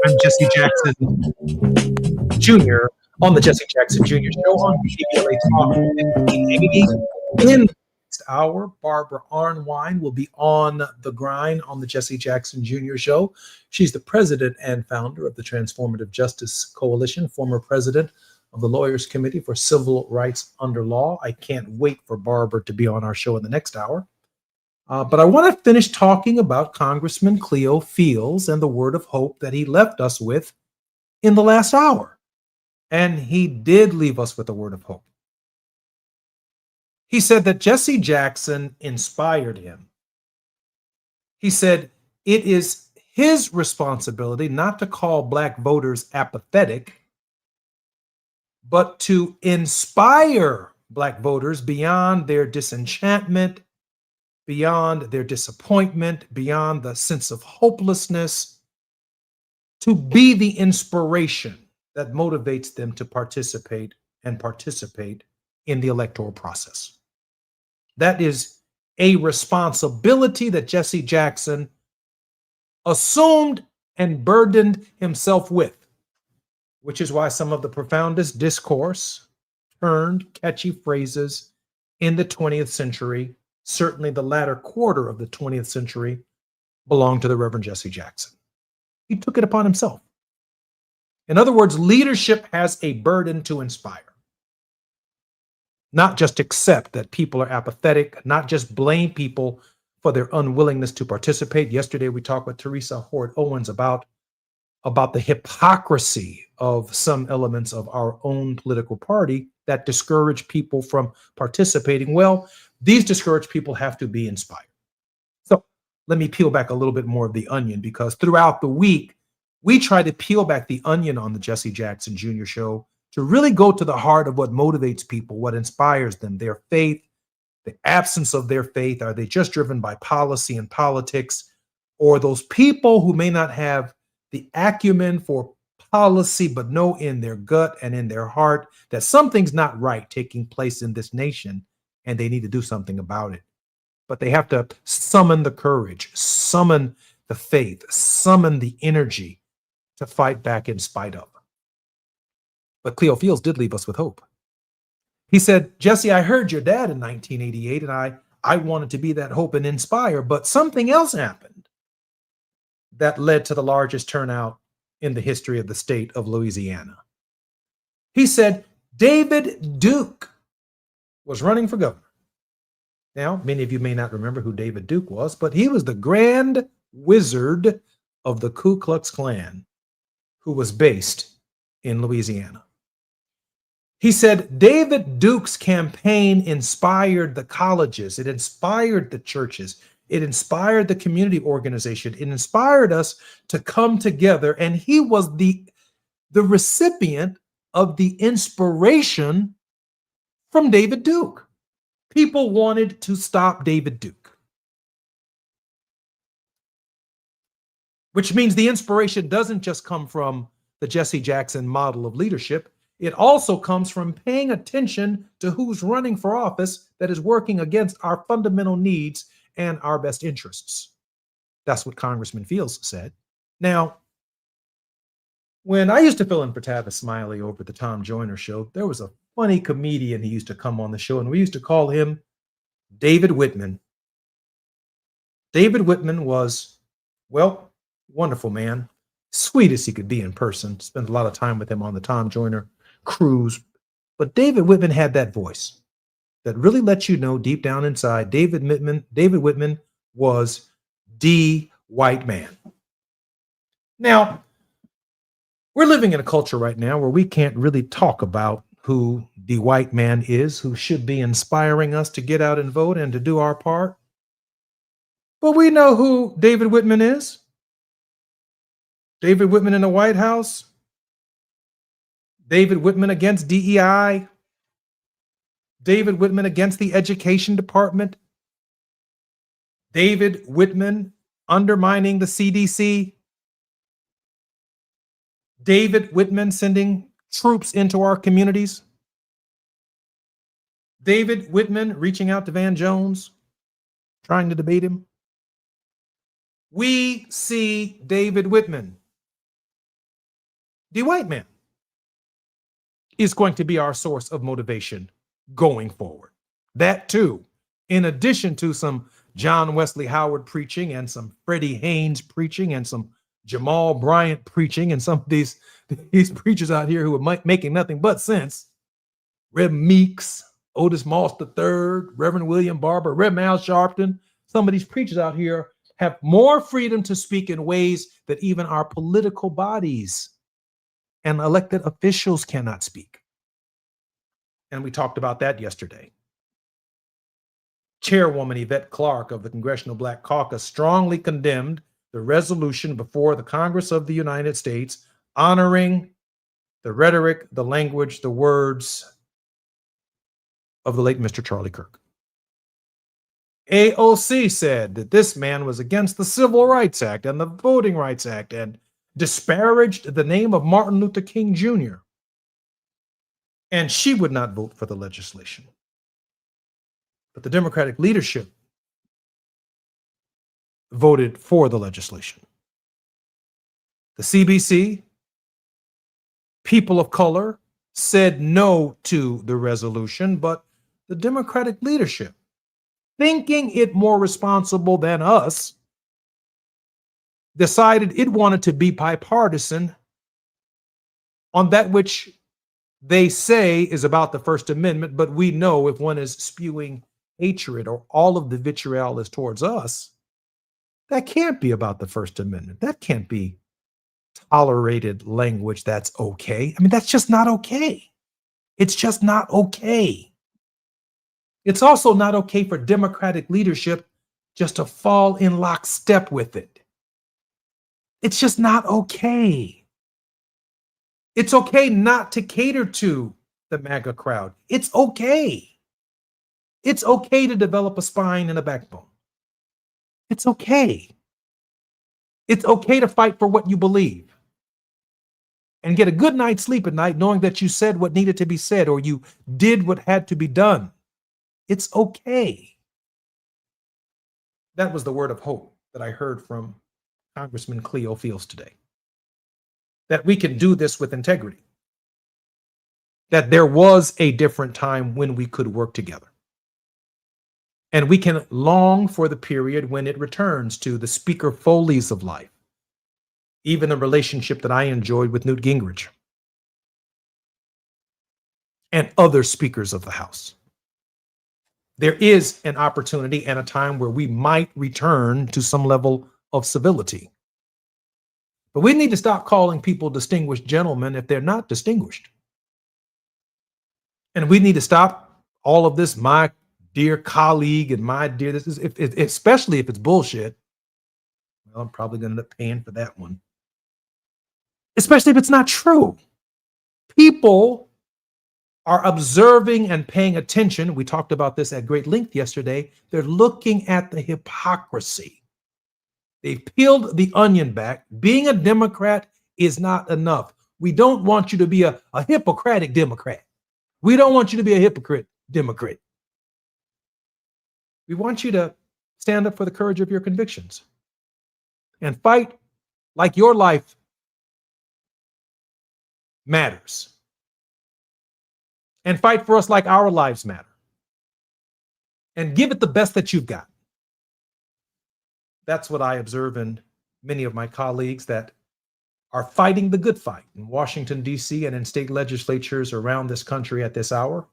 I'm Jesse Jackson Jr. on the Jesse Jackson Jr. Show on KBLA Talk 1580. In the next hour, Barbara Arnwine will be on the grind on the Jesse Jackson Jr. Show. She's the president and founder of the Transformative Justice Coalition, former president of the Lawyers Committee for Civil Rights Under Law. I can't wait for Barbara to be on our show in the next hour. But I want to finish talking about Congressman Cleo Fields and the word of hope that he left us with in the last hour. And he did leave us with a word of hope. He said that Jesse Jackson inspired him. He said it is his responsibility not to call Black voters apathetic, but to inspire Black voters beyond their disenchantment, beyond their disappointment, beyond the sense of hopelessness, to be the inspiration that motivates them to participate in the electoral process. That is a responsibility that Jesse Jackson assumed and burdened himself with, which is why some of the profoundest discourse turned catchy phrases in the 20th century, certainly the latter quarter of the 20th century, belonged to the Reverend Jesse Jackson. He took it upon himself. In other words, leadership has a burden to inspire. Not just accept that people are apathetic, not just blame people for their unwillingness to participate. Yesterday, we talked with Teresa Hort Owens about the hypocrisy of some elements of our own political party that discourage people from participating? Well, these discouraged people have to be inspired. So let me peel back a little bit more of the onion, because throughout the week, we try to peel back the onion on the Jesse Jackson Jr. Show to really go to the heart of what motivates people, what inspires them, their faith, the absence of their faith. Are they just driven by policy and politics? Or those people who may not have the acumen for policy, but know in their gut and in their heart that something's not right taking place in this nation and they need to do something about it. But they have to summon the courage, summon the faith, summon the energy to fight back in spite of. But Cleo Fields did leave us with hope. He said, Jesse, I heard your dad in 1988, and I wanted to be that hope and inspire, but something else happened that led to the largest turnout in the history of the state of Louisiana. He said, David Duke was running for governor. Now, many of you may not remember who David Duke was, but he was the grand wizard of the Ku Klux Klan who was based in Louisiana. He said David Duke's campaign inspired the colleges, it inspired the churches, it inspired the community organization, it inspired us to come together, and he was the recipient of the inspiration from David Duke. People wanted to stop David Duke, which means the inspiration doesn't just come from the Jesse Jackson model of leadership. It also comes from paying attention to who's running for office that is working against our fundamental needs and our best interests. That's what Congressman Fields said. Now, when I used to fill in for Tavis Smiley over at the Tom Joyner Show, there was a funny comedian who used to come on the show, and we used to call him David Whitman. David Whitman was, well, wonderful man, sweet as he could be in person. Spent a lot of time with him on the Tom Joyner cruise. But David Whitman had that voice that really lets you know deep down inside, David Whitman was the white man. Now, we're living in a culture right now where we can't really talk about who the white man is, who should be inspiring us to get out and vote and to do our part. But we know who David Whitman is. David Whitman in the White House. David Whitman against DEI. David Whitman against the Education Department. David Whitman undermining the CDC. David Whitman sending troops into our communities. David Whitman reaching out to Van Jones, trying to debate him. We see David Whitman, the white man, is going to be our source of motivation going forward. That too, in addition to some John Wesley Howard preaching and some Freddie Haynes preaching and some Jamal Bryant preaching and some of these preachers out here who are making nothing but sense. Reb Meeks, Otis Moss III, Reverend William Barber, Reb Mal Sharpton. Some of these preachers out here have more freedom to speak in ways that even our political bodies and elected officials cannot speak. And we talked about that yesterday. Chairwoman Yvette Clarke of the Congressional Black Caucus strongly condemned the resolution before the Congress of the United States honoring the rhetoric, the language, the words of the late Mr. Charlie Kirk. AOC said that this man was against the Civil Rights Act and the Voting Rights Act and disparaged the name of Martin Luther King Jr. And she would not vote for the legislation. But the Democratic leadership voted for the legislation. The CBC, people of color, said no to the resolution, but the Democratic leadership, thinking it more responsible than us, decided it wanted to be bipartisan on that which they say is about the First Amendment, but we know if one is spewing hatred or all of the vitriol is towards us, that can't be about the First Amendment. That can't be tolerated language that's okay. I mean, that's just not okay. It's just not okay. It's also not okay for Democratic leadership just to fall in lockstep with it. It's just not okay. It's okay not to cater to the MAGA crowd. It's okay. It's okay to develop a spine and a backbone. It's okay. It's okay to fight for what you believe and get a good night's sleep at night knowing that you said what needed to be said or you did what had to be done. It's okay. That was the word of hope that I heard from Congressman Cleo Fields today. That we can do this with integrity. That there was a different time when we could work together. And we can long for the period when it returns to the Speaker Foley's of life. Even the relationship that I enjoyed with Newt Gingrich and other speakers of the House. There is an opportunity and a time where we might return to some level of civility. But we need to stop calling people distinguished gentlemen if they're not distinguished. And we need to stop all of this, my dear colleague and my dear, this is, especially if it's bullshit. Well, I'm probably going to end up paying for that one. Especially if it's not true. People are observing and paying attention. We talked about this at great length yesterday. They're looking at the hypocrisy. They've peeled the onion back. Being a Democrat is not enough. We don't want you to be a Hippocratic Democrat. We don't want you to be a hypocrite Democrat. We want you to stand up for the courage of your convictions and fight like your life matters. And fight for us like our lives matter. And give it the best that you've got. That's what I observe in many of my colleagues that are fighting the good fight in Washington, D.C. and in state legislatures around this country at this hour.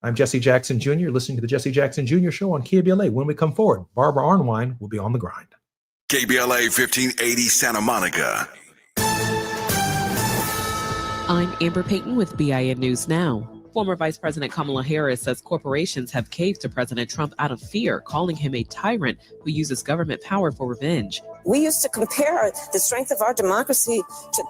I'm Jesse Jackson Jr., listening to the Jesse Jackson Jr. Show on KBLA. When we come forward, Barbara Arnwine will be on the grind. KBLA 1580 Santa Monica. I'm Amber Payton with BIN News Now. Former Vice President Kamala Harris says corporations have caved to President Trump out of fear, calling him a tyrant who uses government power for revenge. We used to compare the strength of our democracy to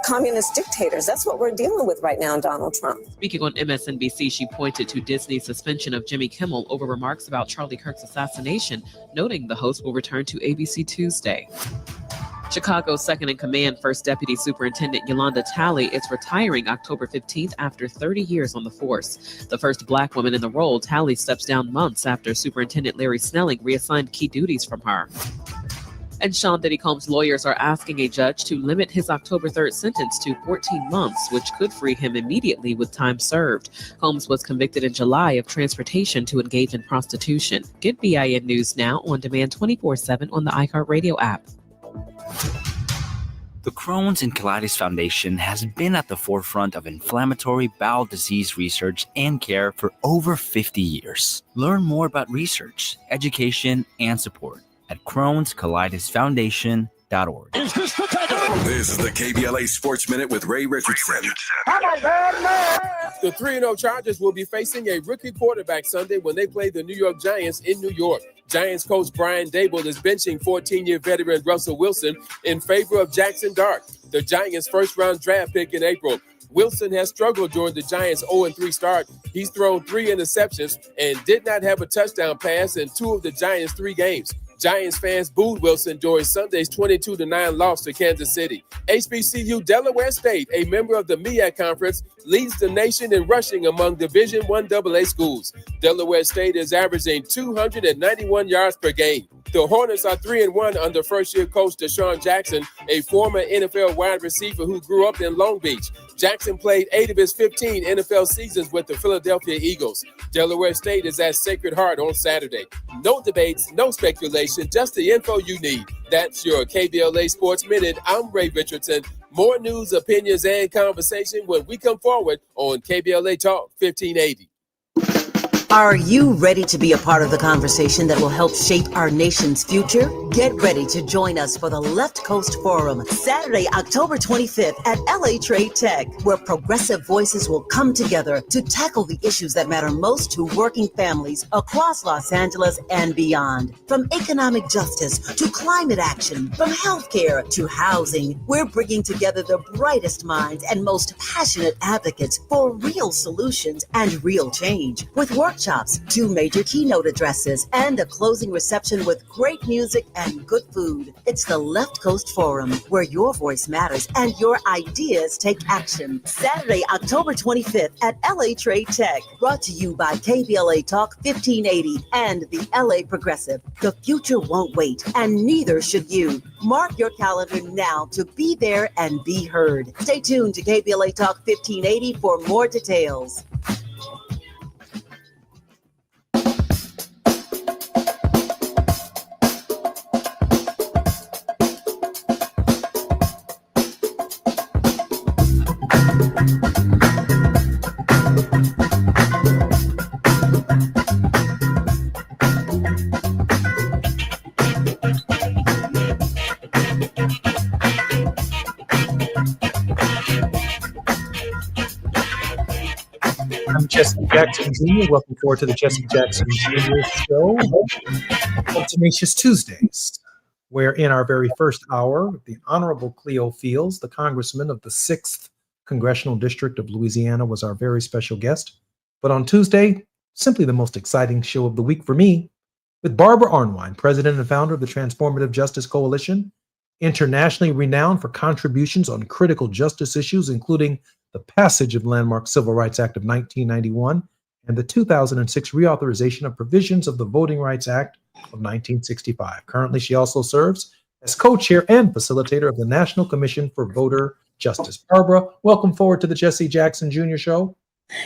communist dictators. That's what we're dealing with right now in Donald Trump. Speaking on MSNBC, she pointed to Disney's suspension of Jimmy Kimmel over remarks about Charlie Kirk's assassination, noting the host will return to ABC Tuesday. Chicago's second-in-command First Deputy Superintendent Yolanda Talley is retiring October 15th after 30 years on the force. The first Black woman in the role, Talley steps down months after Superintendent Larry Snelling reassigned key duties from her. And Sean Diddy Combs' lawyers are asking a judge to limit his October 3rd sentence to 14 months, which could free him immediately with time served. Combs was convicted in July of transportation to engage in prostitution. Get BIN News Now on demand 24/7 on the iHeartRadio app. The Crohn's and Colitis Foundation has been at the forefront of inflammatory bowel disease research and care for over 50 years. Learn more about research, education, and support at Crohn'sColitisFoundation.org. This is the KBLA Sports Minute with Ray Richardson. The 3-0 Chargers will be facing a rookie quarterback Sunday when they play the New York Giants in New York. Giants coach Brian Daboll is benching 14-year veteran Russell Wilson in favor of Jackson Dart, the Giants' first-round draft pick in April. Wilson has struggled during the Giants' 0-3 start. He's thrown 3 interceptions and did not have a touchdown pass in 2 of the Giants' 3 games. Giants fans booed Wilson during Sunday's 22-9 loss to Kansas City. HBCU Delaware State, a member of the MEAC Conference, leads the nation in rushing among Division I AA schools. Delaware State is averaging 291 yards per game. The Hornets are 3-1 under first-year coach Deshaun Jackson, a former NFL wide receiver who grew up in Long Beach. Jackson played 8 of his 15 NFL seasons with the Philadelphia Eagles. Delaware State is at Sacred Heart on Saturday. No debates, no speculation, just the info you need. That's your KBLA Sports Minute. I'm Ray Richardson. More news, opinions, and conversation when we come forward on KBLA Talk 1580. Are you ready to be a part of the conversation that will help shape our nation's future? Get ready to join us for the Left Coast Forum, Saturday, October 25th at LA Trade Tech, where progressive voices will come together to tackle the issues that matter most to working families across Los Angeles and beyond. From economic justice to climate action, from healthcare to housing, we're bringing together the brightest minds and most passionate advocates for real solutions and real change. With workshops, 2 major keynote addresses, and a closing reception with great music and good food. It's the Left Coast Forum, where your voice matters and your ideas take action. Saturday, October 25th at LA Trade Tech. Brought to you by KBLA Talk 1580 and the LA Progressive. The future won't wait, and neither should you. Mark your calendar now to be there and be heard. Stay tuned to KBLA Talk 1580 for more details. I'm Jesse Jackson Jr. Welcome forward to the Jesse Jackson Jr. Show on Tenacious Tuesdays, where in our very first hour, the Honorable Cleo Fields, the Congressman of the 6th Congressional District of Louisiana, was our very special guest. But on Tuesday, simply the most exciting show of the week for me, with Barbara Arnwine, President and founder of the Transformative Justice Coalition, internationally renowned for contributions on critical justice issues, including the passage of the landmark Civil Rights Act of 1991 and the 2006 reauthorization of provisions of the Voting Rights Act of 1965. Currently, she also serves as co-chair and facilitator of the National Commission for Voter Justice. Barbara, welcome forward to the Jesse Jackson Jr. Show.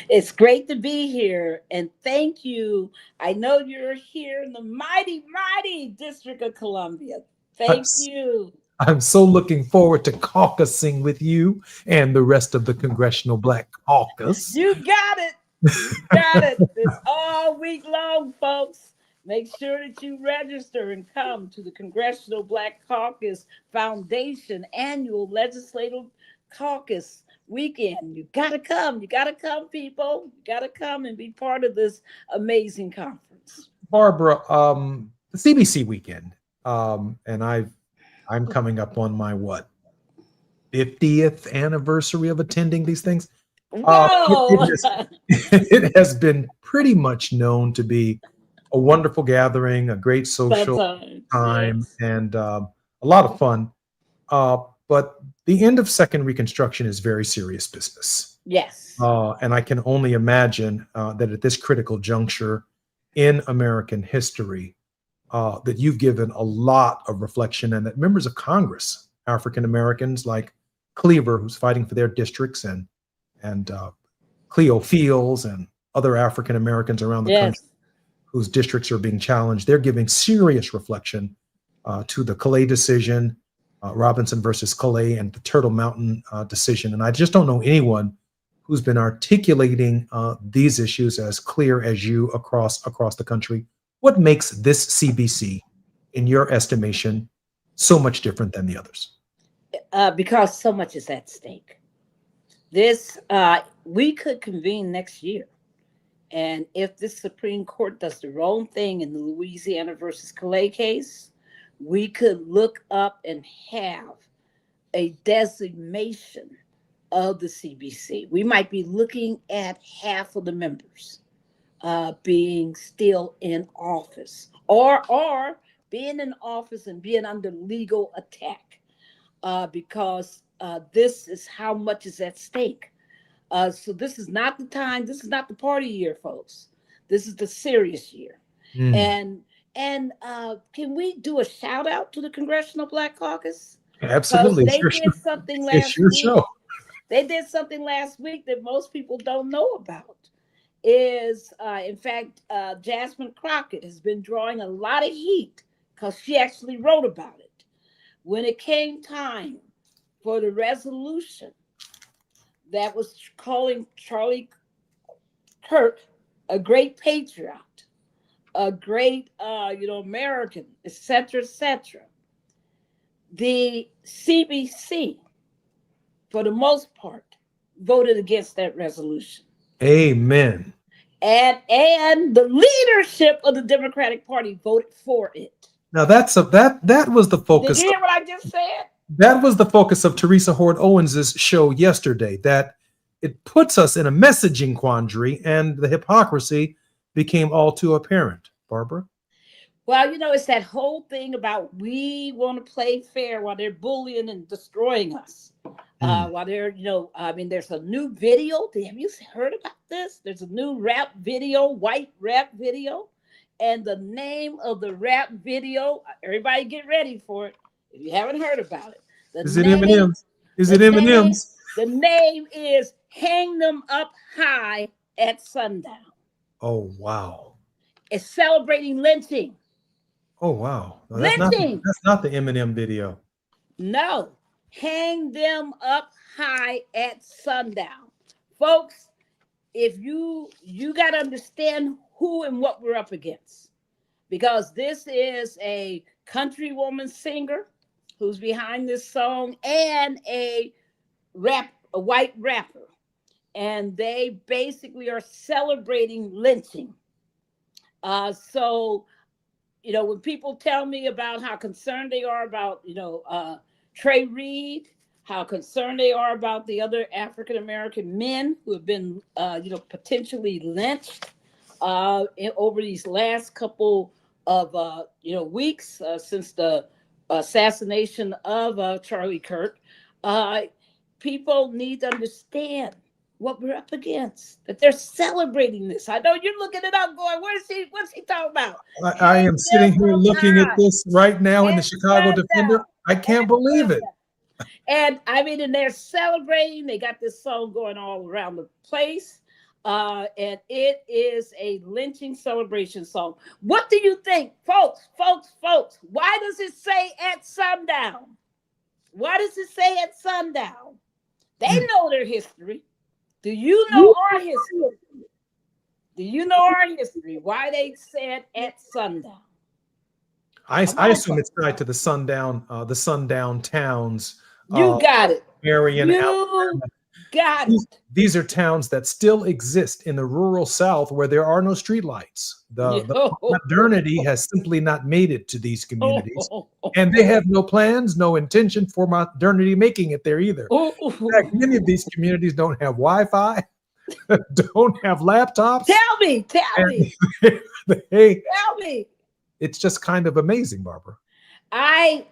It's great to be here, and thank you. I know you're here in the mighty, mighty District of Columbia. Thank you. I'm so looking forward to caucusing with you and the rest of the Congressional Black Caucus. You got it. You got it. It's all week long, folks. Make sure that you register and come to the Congressional Black Caucus Foundation Annual Legislative Caucus Weekend. You gotta come. You gotta come, people. You gotta come and be part of this amazing conference. Barbara, the CBC weekend, and I'm coming up on my 50th anniversary of attending these things. It has been pretty much known to be a wonderful gathering, a great social time, yes, and a lot of fun. But the end of Second Reconstruction is very serious business. Yes. And I can only imagine that at this critical juncture in American history, that you've given a lot of reflection, and that members of Congress, African Americans like Cleaver, who's fighting for their districts, and Cleo Fields and other African Americans around the country whose districts are being challenged, they're giving serious reflection to the Calais decision, Robinson versus Calais, and the Turtle Mountain decision. And I just don't know anyone who's been articulating these issues as clear as you across the country. What makes this CBC, in your estimation, so much different than the others? Because so much is at stake. We could convene next year. And if the Supreme Court does the wrong thing in the Louisiana versus Calais case, we could look up and have a designation of the CBC. We might be looking at half of the members being still in office, or being in office and being under legal attack, because this is how much is at stake. So this is not the time. This is not the party year, folks. This is the serious year. And can we do a shout out to the Congressional Black Caucus? Absolutely. They did something last week. Show. They did something last week that most people don't know about. In fact, Jasmine Crockett has been drawing a lot of heat because she actually wrote about it. When it came time for the resolution that was calling Charlie Kirk a great patriot, a great, American, etc., etc. The CBC, for the most part, voted against that resolution. Amen. And the leadership of the Democratic Party voted for it. Now that was the focus. Did you hear what I just said? That was the focus of Teresa Hord Owens's show yesterday, that it puts us in a messaging quandary, and the hypocrisy became all too apparent. Barbara? Well, it's that whole thing about we want to play fair while they're bullying and destroying us. While they're, there's a new video. Have you heard about this? There's a new rap video, white rap video. And the name of the rap video, everybody get ready for it. If you haven't heard about it. Is it M&M's? Is it M&M's? The name is Hang Them Up High at Sundown. Oh, wow. It's celebrating lynching. Oh, wow. No, Lynching. That's not the M&M video. No. Hang them up high at sundown. Folks, if you got to understand who and what we're up against. Because this is a country woman singer who's behind this song and a white rapper. And they basically are celebrating lynching. So, when people tell me about how concerned they are about, Trey Reed, how concerned they are about the other African-American men who have been, potentially lynched over these last couple of, weeks since the assassination of Charlie Kirk. People need to understand what we're up against, that they're celebrating this. I know you're looking it up going, what's he talking about? I am sitting here looking at this right now in the Chicago Defender. I can't believe it. And and they're celebrating. They got this song going all around the place. And it is a lynching celebration song. What do you think, folks? Why does it say at sundown? Why does it say at sundown? They know their history. Do you know our history? Do you know our history? Why they said at sundown? I assume it's tied to the sundown towns. You got it. Marion, you got it. These are towns that still exist in the rural South where there are no streetlights. The modernity has simply not made it to these communities. And they have no plans, no intention for modernity making it there either. In fact, many of these communities don't have Wi-Fi, don't have laptops. Tell me. Tell me. It's just kind of amazing, Barbara.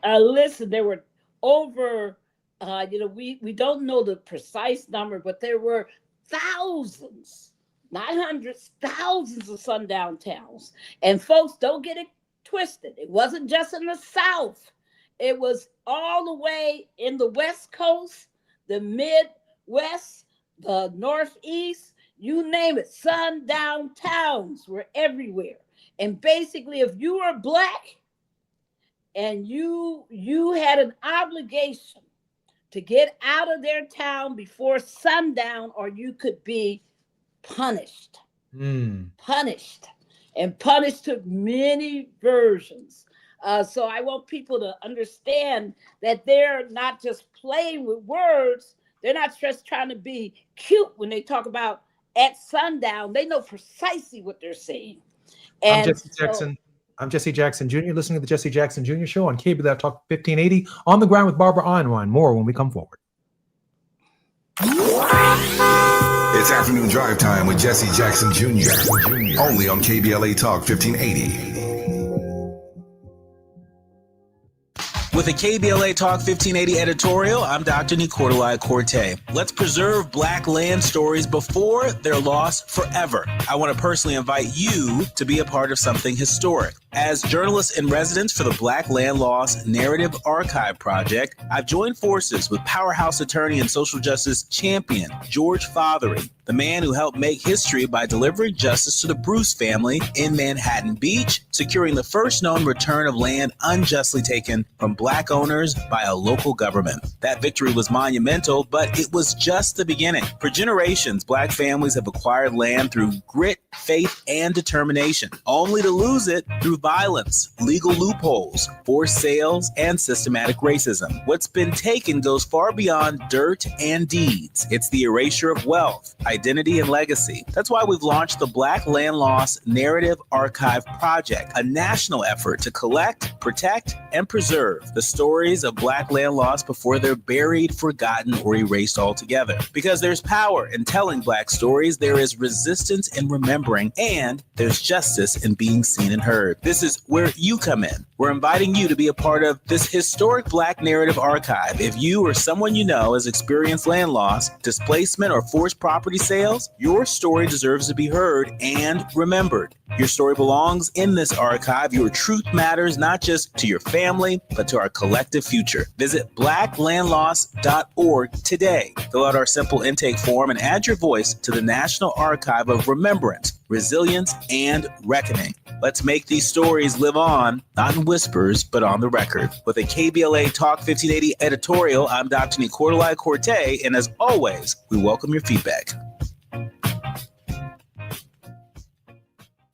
Listen, there were over, we don't know the precise number, but there were thousands, not hundreds, thousands of sundown towns. And folks, don't get it twisted. It wasn't just in the South. It was all the way in the West Coast, the Midwest, the Northeast, you name it. Sundown towns were everywhere. And basically, if you were Black and you had an obligation to get out of their town before sundown, or you could be punished. Punished. And punished took many versions. So I want people to understand that they're not just playing with words. They're not just trying to be cute when they talk about at sundown. They know precisely what they're saying. And I'm Jesse Jackson Jr. listening to the Jesse Jackson Jr. Show on KBLA Talk 1580. On the Ground with Barbara Einwine. More when we come forward. It's afternoon drive time with Jesse Jackson Jr. Only on KBLA Talk 1580. With a KBLA Talk 1580 editorial, I'm Dr. Nicolai Corte. Let's preserve Black land stories before they're lost forever. I want to personally invite you to be a part of something historic. As journalist in residence for the Black Land Loss Narrative Archive Project, I've joined forces with powerhouse attorney and social justice champion George Fothery, the man who helped make history by delivering justice to the Bruce family in Manhattan Beach, securing the first known return of land unjustly taken from Black owners by a local government. That victory was monumental, but it was just the beginning. For generations, Black families have acquired land through grit, faith, and determination, only to lose it through violence, legal loopholes, forced sales, and systematic racism. What's been taken goes far beyond dirt and deeds. It's the erasure of wealth, identity, and legacy. That's why we've launched the Black Land Loss Narrative Archive Project, a national effort to collect, protect, and preserve the stories of Black land loss before they're buried, forgotten, or erased altogether. Because there's power in telling Black stories, there is resistance in remembering, and there's justice in being seen and heard. This is where you come in. We're inviting you to be a part of this historic Black narrative archive. If you or someone you know has experienced land loss, displacement, or forced property sales, your story deserves to be heard and remembered. Your story belongs in this archive. Your truth matters not just to your family, but to our collective future. Visit blacklandloss.org today. Fill out our simple intake form and add your voice to the National Archive of Remembrance, Resilience, and Reckoning. Let's make these stories live on, not in whispers, but on the record. With a KBLA Talk 1580 editorial, I'm Dr. Nicolai Corte, and as always, we welcome your feedback.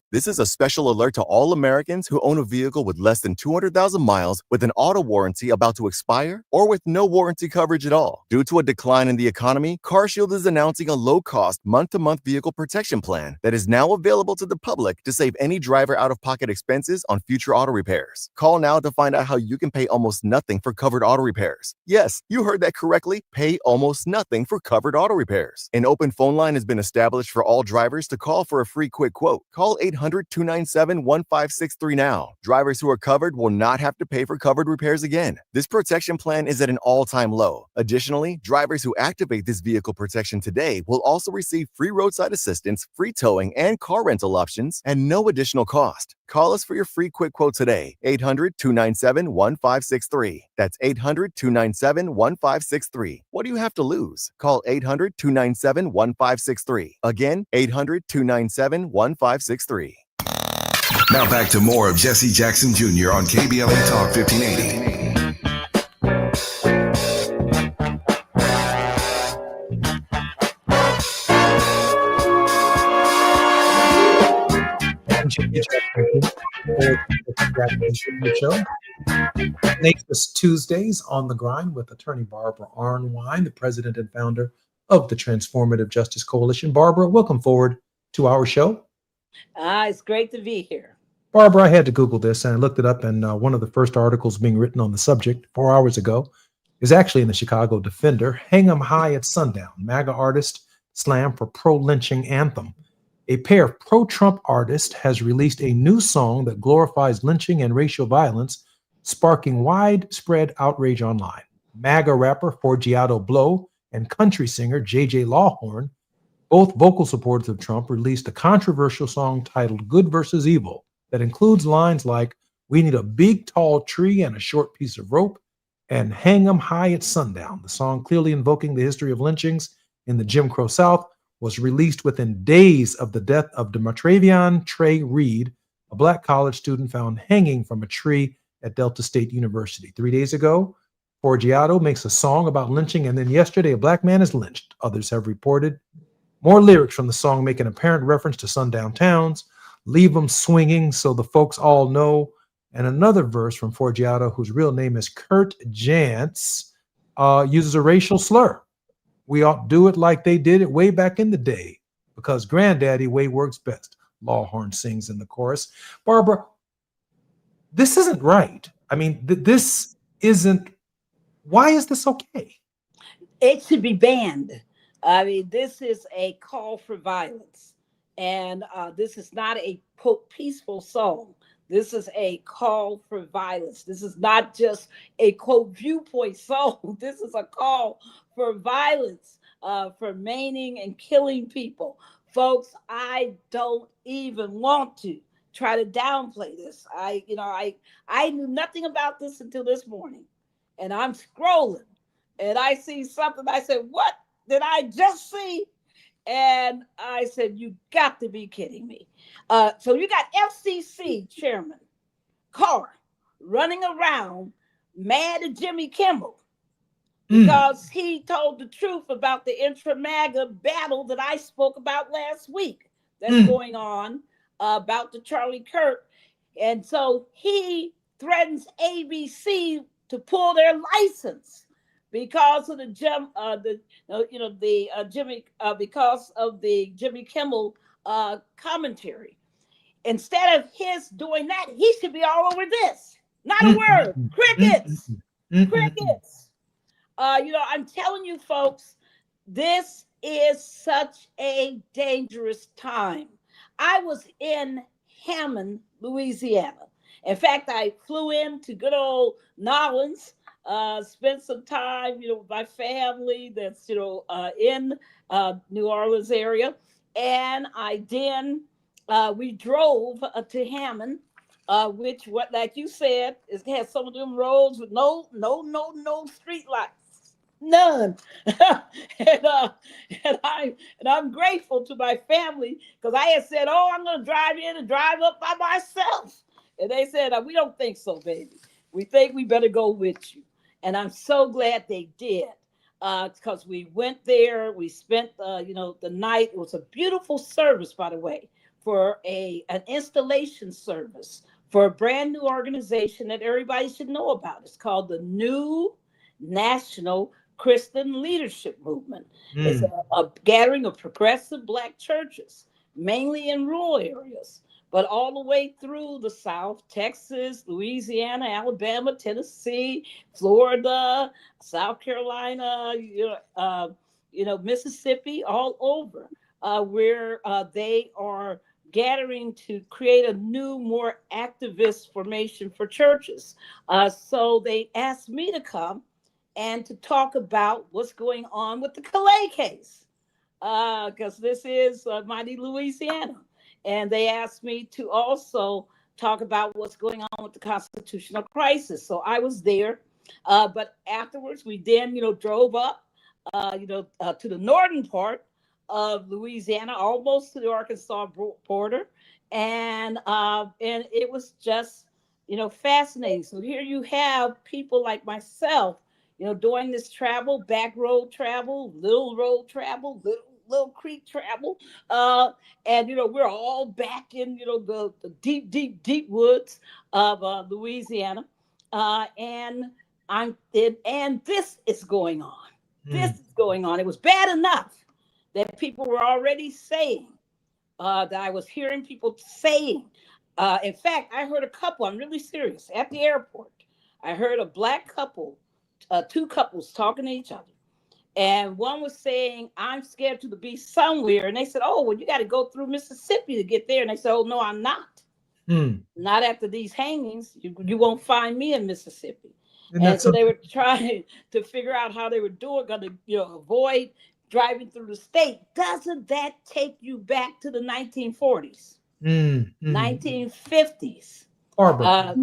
This is a special alert to all Americans who own a vehicle with less than 200,000 miles with an auto warranty about to expire or with no warranty coverage at all. Due to a decline in the economy, CarShield is announcing a low-cost month-to-month vehicle protection plan that is now available to the public to save any driver out-of-pocket expenses on future auto repairs. Call now to find out how you can pay almost nothing for covered auto repairs. Yes, you heard that correctly. Pay almost nothing for covered auto repairs. An open phone line has been established for all drivers to call for a free quick quote. Call 800-297-1563 now. Drivers who are covered will not have to pay for covered repairs again. This protection plan is at an all-time low. Additionally, drivers who activate this vehicle protection today will also receive free roadside assistance, free towing, and car rental options at no additional cost. Call us for your free quick quote today. 800-297-1563. That's 800-297-1563. What do you have to lose? Call 800-297-1563. Again, 800-297-1563. Now back to more of Jesse Jackson Jr. on KBLA Talk 1580. Show. Next Tuesdays on the Grind with attorney Barbara Arnwine, the president and founder of the Transformative Justice Coalition. Barbara, welcome forward to our show. It's great to be here. Barbara, I had to Google this and I looked it up, and one of the first articles being written on the subject 4 hours ago is actually in the Chicago Defender. Hang 'em high at sundown. MAGA artist slam for pro-lynching anthem. A pair of pro-Trump artists has released a new song that glorifies lynching and racial violence, sparking widespread outrage online. MAGA rapper Forgiato Blow and country singer J.J. Lawhorn, both vocal supporters of Trump, released a controversial song titled Good versus Evil that includes lines like, "We need a big tall tree and a short piece of rope," and "Hang 'em high at sundown." The song, clearly invoking the history of lynchings in the Jim Crow South, was released within days of the death of Demontravion Trey Reed, a Black college student found hanging from a tree at Delta State University. 3 days ago, Forgiato makes a song about lynching, and then yesterday a Black man is lynched, others have reported. More lyrics from the song make an apparent reference to sundown towns, "Leave 'em swinging so the folks all know," and another verse from Forgiato, whose real name is Kurt Jantz, uses a racial slur. "We ought to do it like they did it way back in the day, because granddaddy way works best," Lawhorn sings in the chorus. Barbara, this isn't right. I mean, this isn't, why is this okay? It should be banned. I mean, this is a call for violence. And this is not a peaceful song. This is a call for violence. This is not just a quote viewpoint song. This is a call for violence, for maiming and killing people. Folks, I don't even want to try to downplay this. I knew nothing about this until this morning, and I'm scrolling, and I see something. I said, "What did I just see?" And I said, "You got to be kidding me!" So you got FCC Chairman Carr running around mad at Jimmy Kimmel because he told the truth about the intra-MAGA battle that I spoke about last week that's going on about the Charlie Kirk. And so he threatens ABC to pull their license because of because of the Jimmy Kimmel commentary. Instead of his doing that, he should be all over this. Not a word. Crickets. Crickets. I'm telling you, folks, this is such a dangerous time. I was in Hammond, Louisiana. In fact, I flew into good old Nolens, spent some time, with my family that's, in New Orleans area. And we drove to Hammond, which, like you said, it has some of them roads with no street lights, none. and I'm grateful to my family because I had said, "Oh, I'm going to drive in and drive up by myself," and they said, "We don't think so, baby. We think we better go with you." And I'm so glad they did. Because we went there, we spent the night. It was a beautiful service, by the way, for an installation service for a brand new organization that everybody should know about. It's called the New National Christian Leadership Movement. It's a gathering of progressive Black churches, mainly in rural areas, but all the way through the South, Texas, Louisiana, Alabama, Tennessee, Florida, South Carolina, Mississippi, all over, where they are gathering to create a new, more activist formation for churches. So they asked me to come and to talk about what's going on with the Calais case, because this is mighty Louisiana. And they asked me to also talk about what's going on with the constitutional crisis. So I was there. But afterwards, we then, drove up, to the northern part of Louisiana, almost to the Arkansas border. And it was just, fascinating. So here you have people like myself, doing this travel, back road travel, little road travel, little creek travel. And, we're all back in, the deep woods of Louisiana. And this is going on. This is going on. It was bad enough that people were already saying, that I was hearing people saying. In fact, I heard a couple, I'm really serious, at the airport. I heard a Black couple, two couples talking to each other. And one was saying, "I'm scared to be somewhere." And they said, "Oh, well, you got to go through Mississippi to get there." And they said, "Oh, no, I'm not. Not after these hangings. You won't find me in Mississippi." And so they were trying to figure out how they were going to avoid driving through the state. Doesn't that take you back to the 1940s, 1950s? Barbara.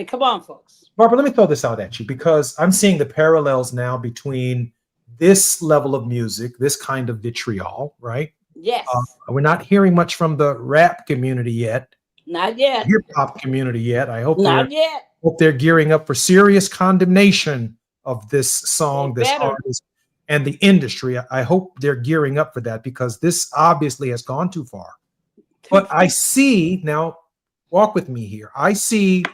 Come on, folks. Barbara, let me throw this out at you because I'm seeing the parallels now between this level of music, this kind of vitriol, right? Yes. We're not hearing much from the rap community yet. Not yet. Hip hop community yet. I hope not yet. Hope they're gearing up for serious condemnation of this song, this artist, and the industry. I hope they're gearing up for that because this obviously has gone too far. But I see now, walk with me here. I see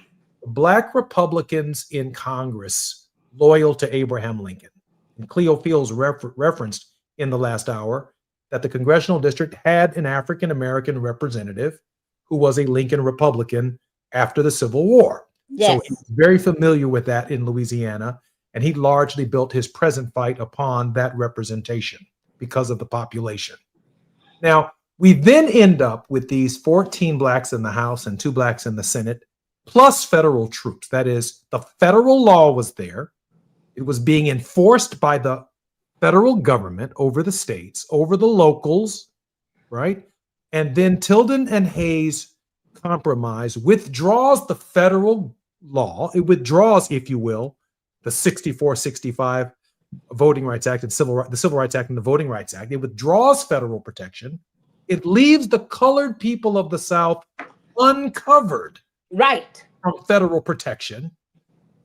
Black Republicans in Congress loyal to Abraham Lincoln. And Cleo Fields referenced in the last hour that the congressional district had an African-American representative who was a Lincoln Republican after the Civil War. Yes. So he's very familiar with that in Louisiana, and he largely built his present fight upon that representation because of the population. Now, we then end up with these 14 Blacks in the House and 2 Blacks in the Senate, plus federal troops. That is, the federal law was there. It was being enforced by the federal government over the states, over the locals, right? And then Tilden and Hayes compromise withdraws the federal law. It withdraws, if you will, the 64-65 Voting Rights Act and the Civil Rights Act and the Voting Rights Act. It withdraws federal protection. It leaves the colored people of the South uncovered from federal protection.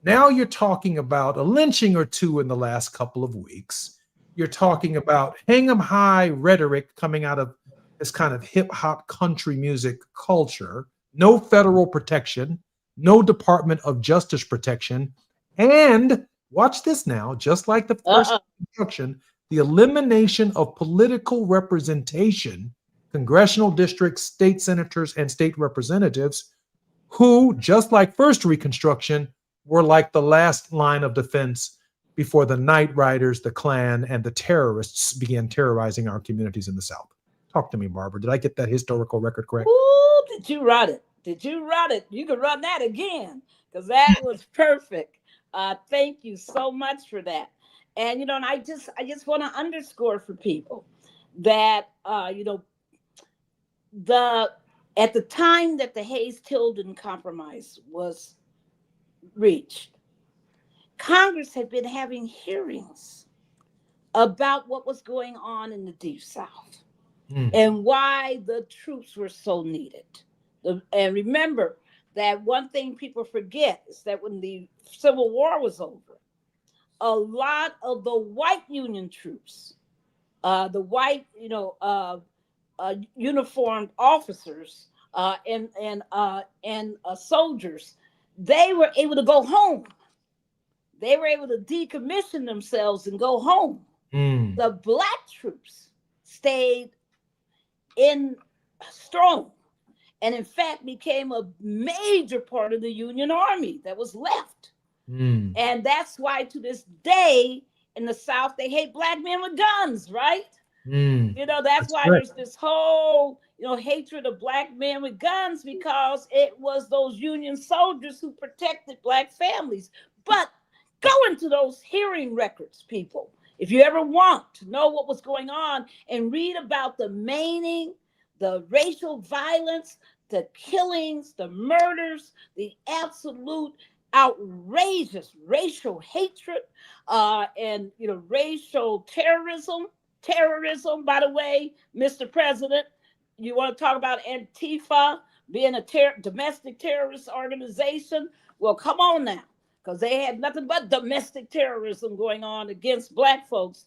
Now you're talking about a lynching or two in the last couple of weeks. You're talking about hang 'em high rhetoric coming out of this kind of hip hop country music culture. No federal protection, no Department of Justice protection, and watch this now, just like the first instruction, the elimination of political representation, congressional districts, state senators, and state representatives, who, just like first Reconstruction, were like the last line of defense before the Night Riders, the Klan, and the terrorists began terrorizing our communities in the South. Talk to me, Barbara. Did I get that historical record correct? Ooh, did you run it? Did you run it? You can run that again because that was perfect. Thank you so much for that. And and I just want to underscore for people that at the time that the Hayes-Tilden Compromise was reached, Congress had been having hearings about what was going on in the Deep South and why the troops were so needed. And remember that one thing people forget is that when the Civil War was over, a lot of the white Union troops, the white, uniformed officers and soldiers, they were able to go home. They were able to decommission themselves and go home. The black troops stayed in strong, and in fact became a major part of the Union Army that was left. And that's why to this day in the South, they hate black men with guns, right? That's why there's this whole, hatred of black men with guns, because it was those Union soldiers who protected black families. But go into those hearing records, people, if you ever want to know what was going on, and read about the maiming, the racial violence, the killings, the murders, the absolute outrageous racial hatred, and racial terrorism. Terrorism, by the way, Mr. President, you want to talk about Antifa being a domestic terrorist organization? Well, come on now, because they had nothing but domestic terrorism going on against black folks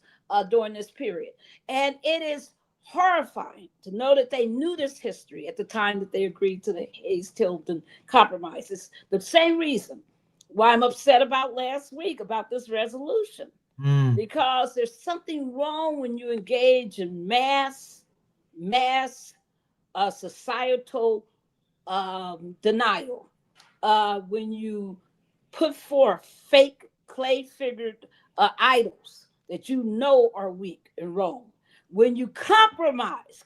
during this period. And it is horrifying to know that they knew this history at the time that they agreed to the Hayes-Tilden Compromise. It's the same reason why I'm upset about last week about this resolution, because there's something wrong when you engage in mass societal denial, when you put forth fake clay-figured idols that you know are weak and wrong, when you compromise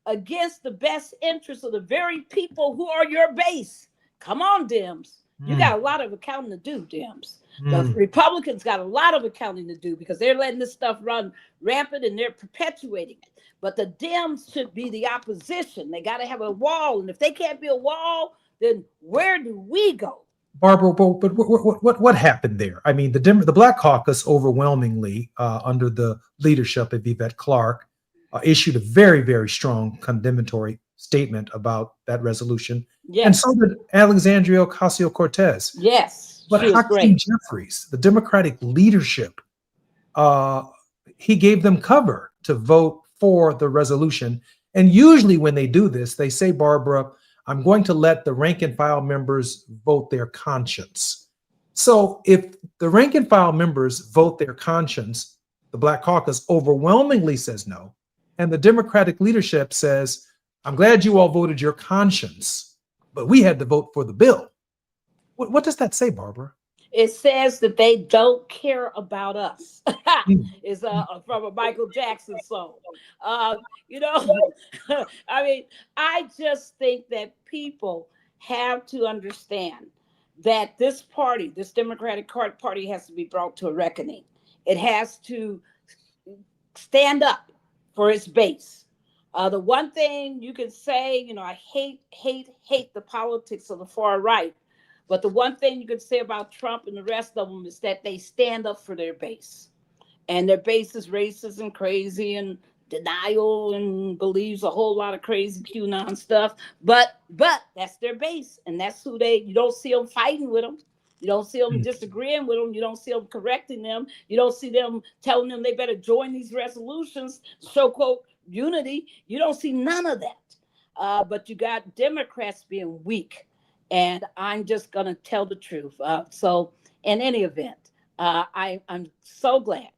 against the best interests of the very people who are your base. Come on, Dems. You got a lot of accounting to do, Dems. The Republicans got a lot of accounting to do, because they're letting this stuff run rampant and they're perpetuating it. But the Dems should be the opposition. They got to have a wall. And if they can't be a wall, then where do we go? Barbara, but what happened there? I mean, the Black Caucus overwhelmingly, under the leadership of Yvette Clarke, issued a very, very strong condemnatory statement about that resolution. Yes. And so did Alexandria Ocasio-Cortez. Yes. But Hakeem Jeffries, the Democratic leadership, he gave them cover to vote for the resolution. And usually when they do this, they say, Barbara, I'm going to let the rank and file members vote their conscience. So if the rank and file members vote their conscience, the Black Caucus overwhelmingly says no. And the Democratic leadership says, I'm glad you all voted your conscience, but we had to vote for the bill. What does that say, Barbara? It says that they don't care about us. It's from a Michael Jackson song. I mean, I just think that people have to understand that this party, this Democratic Party, has to be brought to a reckoning. It has to stand up for its base. The one thing you can say, I hate the politics of the far right. But the one thing you can say about Trump and the rest of them is that they stand up for their base. And their base is racist and crazy and denial and believes a whole lot of crazy QAnon stuff. But that's their base. And that's who you don't see them fighting with them. You don't see them disagreeing with them. You don't see them correcting them. You don't see them telling them they better join these resolutions, so-called unity. You don't see none of that. But you got Democrats being weak. And I'm just going to tell the truth. So in any event, I'm so glad.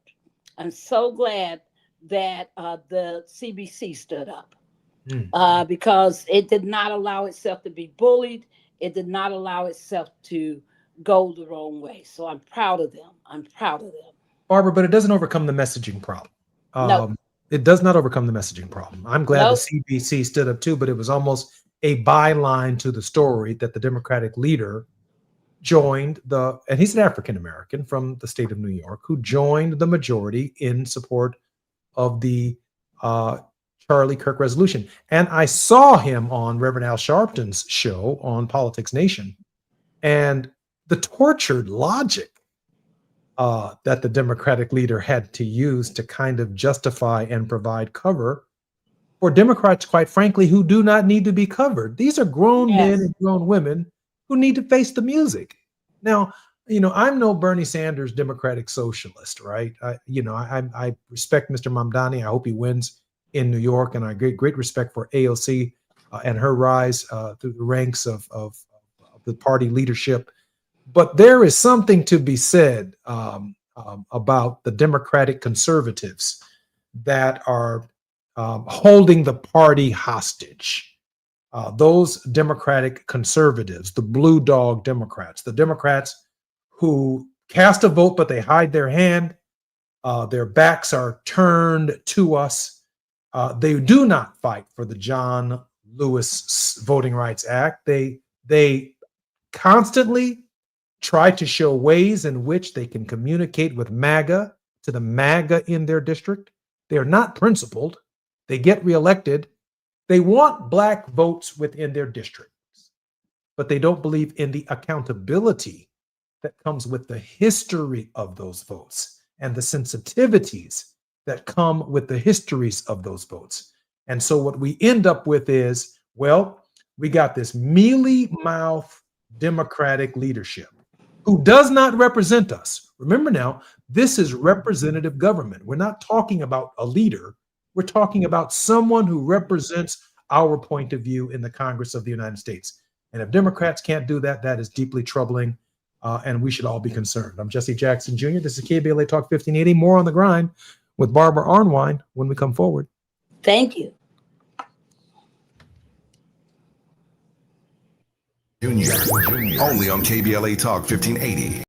I'm so glad that the CBC stood up because it did not allow itself to be bullied. It did not allow itself to go the wrong way. So I'm proud of them. Barbara, but it doesn't overcome the messaging problem. No. It does not overcome the messaging problem. I'm glad the CBC stood up too, but it was almost a byline to the story that the Democratic leader joined and he's an African-American from the state of New York, who joined the majority in support of the Charlie Kirk resolution. And I saw him on Reverend Al Sharpton's show on Politics Nation, and the tortured logic that the Democratic leader had to use to kind of justify and provide cover for Democrats, quite frankly, who do not need to be covered. These are grown men and grown women who need to face the music. Now, I'm no Bernie Sanders Democratic socialist, right? I respect Mr. Mamdani. I hope he wins in New York, and I have great respect for AOC and her rise through the ranks of the party leadership. But there is something to be said about the Democratic conservatives that are holding the party hostage. Those Democratic conservatives, the blue dog Democrats, the Democrats who cast a vote, but they hide their hand. Their backs are turned to us. They do not fight for the John Lewis Voting Rights Act. They constantly try to show ways in which they can communicate with MAGA to the MAGA in their district. They are not principled. They get reelected. They want black votes within their districts, but they don't believe in the accountability that comes with the history of those votes and the sensitivities that come with the histories of those votes. And so what we end up with is, we got this mealy-mouthed Democratic leadership who does not represent us. Remember now, this is representative government. We're not talking about a leader. We're talking about someone who represents our point of view in the Congress of the United States. And if Democrats can't do that, that is deeply troubling, and we should all be concerned. I'm Jesse Jackson Jr. This is KBLA Talk 1580. More on the grind with Barbara Arnwine when we come forward. Thank you. Junior. Only on KBLA Talk 1580.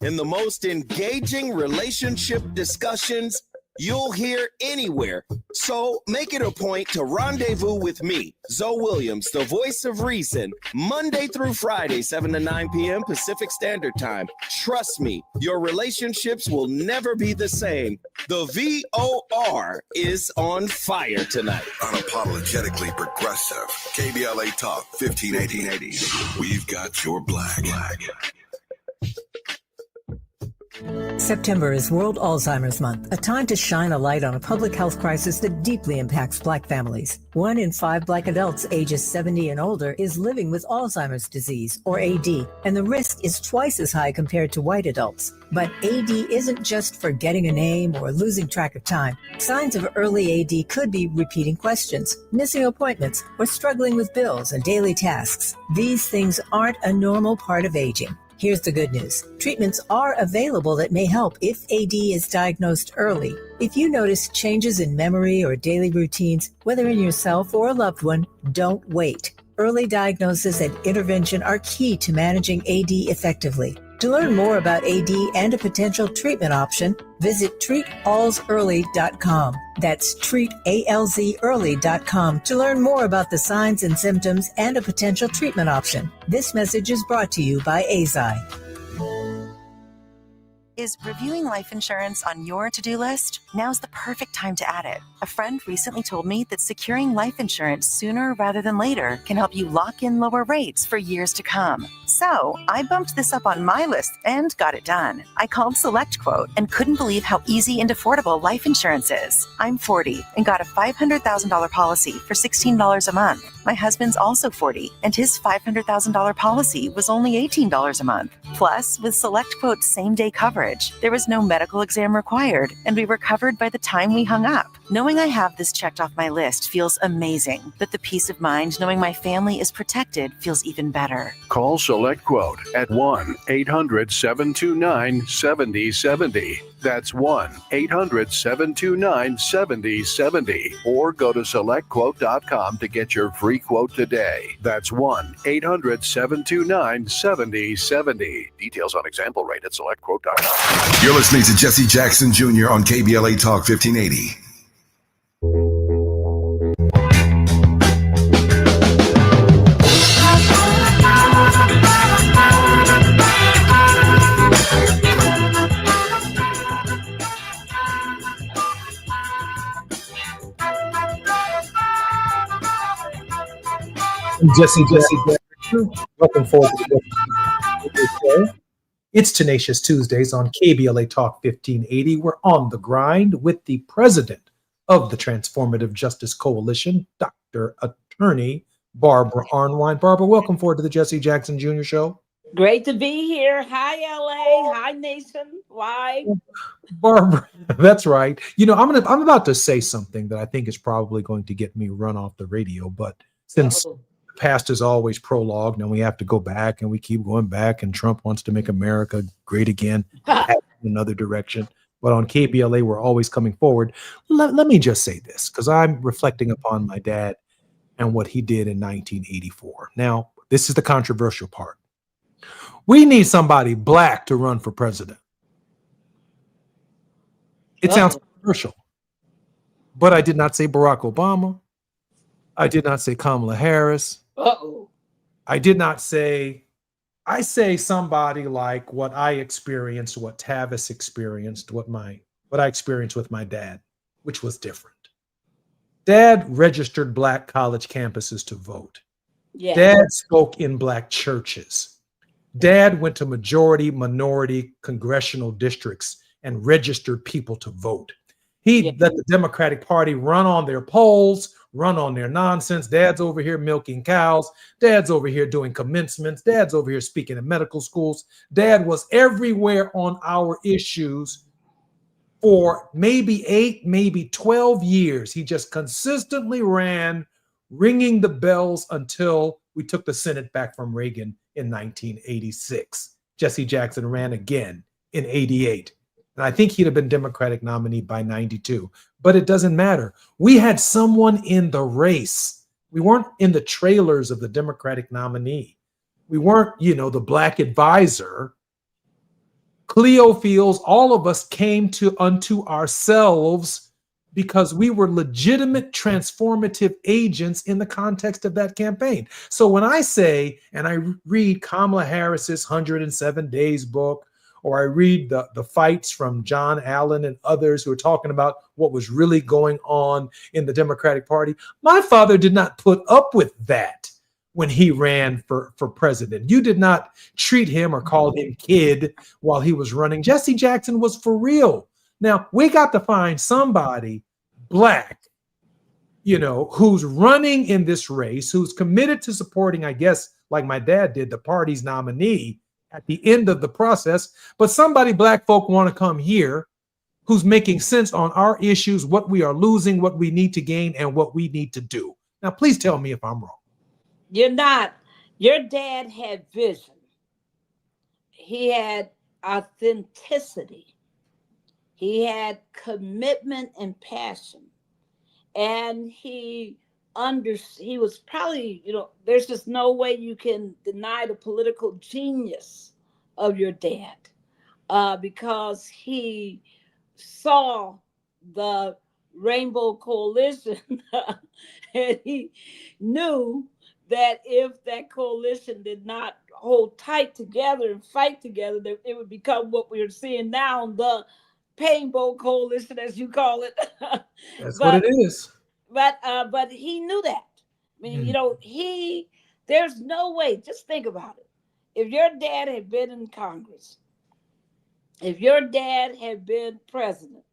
and the most engaging relationship discussions you'll hear anywhere. So make it a point to rendezvous with me, Zoe Williams, the voice of reason, Monday through Friday, 7 to 9 p.m. Pacific Standard Time. Trust me, your relationships will never be the same. The VOR is on fire tonight. Unapologetically progressive. KBLA Talk 1580. We've got your black. September is World Alzheimer's Month, a time to shine a light on a public health crisis that deeply impacts Black families. 1 in 5 Black adults ages 70 and older is living with Alzheimer's disease, or AD, and the risk is twice as high compared to white adults. But AD isn't just forgetting a name or losing track of time. Signs of early AD could be repeating questions, missing appointments, or struggling with bills and daily tasks. These things aren't a normal part of aging. Here's the good news. Treatments are available that may help if AD is diagnosed early. If you notice changes in memory or daily routines, whether in yourself or a loved one, don't wait. Early diagnosis and intervention are key to managing AD effectively. To learn more about AD and a potential treatment option, visit treatalsearly.com. That's treatalzearly.com to learn more about the signs and symptoms and a potential treatment option. This message is brought to you by AZI. Is reviewing life insurance on your to-do list? Now's the perfect time to add it. A friend recently told me that securing life insurance sooner rather than later can help you lock in lower rates for years to come. So I bumped this up on my list and got it done. I called SelectQuote and couldn't believe how easy and affordable life insurance is. I'm 40 and got a $500,000 policy for $16 a month. My husband's also 40 and his $500,000 policy was only $18 a month. Plus, with SelectQuote's same-day coverage, there was no medical exam required and we were covered by the time we hung up. Knowing I have this checked off my list feels amazing, but the peace of mind knowing my family is protected feels even better. Call SelectQuote at 1-800-729-7070. That's 1-800-729-7070. Or go to SelectQuote.com to get your free quote today. That's 1-800-729-7070. Details on example rate at SelectQuote.com. You're listening to Jesse Jackson Jr. on KBLA Talk 1580. Jesse, welcome forward to the show. It's Tenacious Tuesdays on KBLA Talk 1580. We're on the grind with the president of the Transformative Justice Coalition, Dr. Attorney Barbara Arnwine. Barbara, welcome forward to the Jesse Jackson Jr. Show. Great to be here. Hi, LA. Hi, Nation. Why? Barbara, that's right. You know, I'm about to say something that I think is probably going to get me run off the radio, but since the past is always prologue, now we have to go back and we keep going back, and Trump wants to make America great again in another direction. But on KBLA, we're always coming forward. Let me just say this, because I'm reflecting upon my dad and what he did in 1984. Now, this is the controversial part. We need somebody black to run for president. It sounds controversial, but I did not say Barack Obama. I did not say Kamala Harris. I did not say, I say somebody like what I experienced, what Tavis experienced, what I experienced with my dad, which was different. Dad registered black college campuses to vote. Yeah. Dad spoke in black churches. Dad went to majority, minority congressional districts and registered people to vote. He let the Democratic Party run on their polls, run on their nonsense. Dad's over here milking cows. Dad's over here doing commencements. Dad's over here speaking in medical schools. Dad was everywhere on our issues for maybe 8, maybe 12 years. He just consistently ran, ringing the bells until we took the Senate back from Reagan in 1986. Jesse Jackson ran again in 88. And I think he'd have been Democratic nominee by 92. But it doesn't matter. We had someone in the race. We weren't in the trailers of the Democratic nominee. We weren't, the black advisor Cleo feels all of us came to unto ourselves because we were legitimate transformative agents in the context of that campaign. So when I say, and I read Kamala Harris's 107 Days book, or I read the fights from John Allen and others who are talking about what was really going on in the Democratic Party, my father did not put up with that when he ran for president. You did not treat him or call him kid while he was running. Jesse Jackson was for real. Now, we got to find somebody Black, who's running in this race, who's committed to supporting, I guess, like my dad did, the party's nominee at the end of the process. But somebody Black folk want to come here who's making sense on our issues, what we are losing, what we need to gain, and what we need to do. Now, please tell me if I'm wrong. You're not. Your dad had vision. He had authenticity. He had commitment and passion. And he was probably, there's just no way you can deny the political genius of your dad, because he saw the Rainbow Coalition and he knew that if that coalition did not hold tight together and fight together, that it would become what we're seeing now, the Painbow Coalition, as you call it. That's what it is. But he knew that. I mean, there's no way, just think about it. If your dad had been in Congress, if your dad had been president,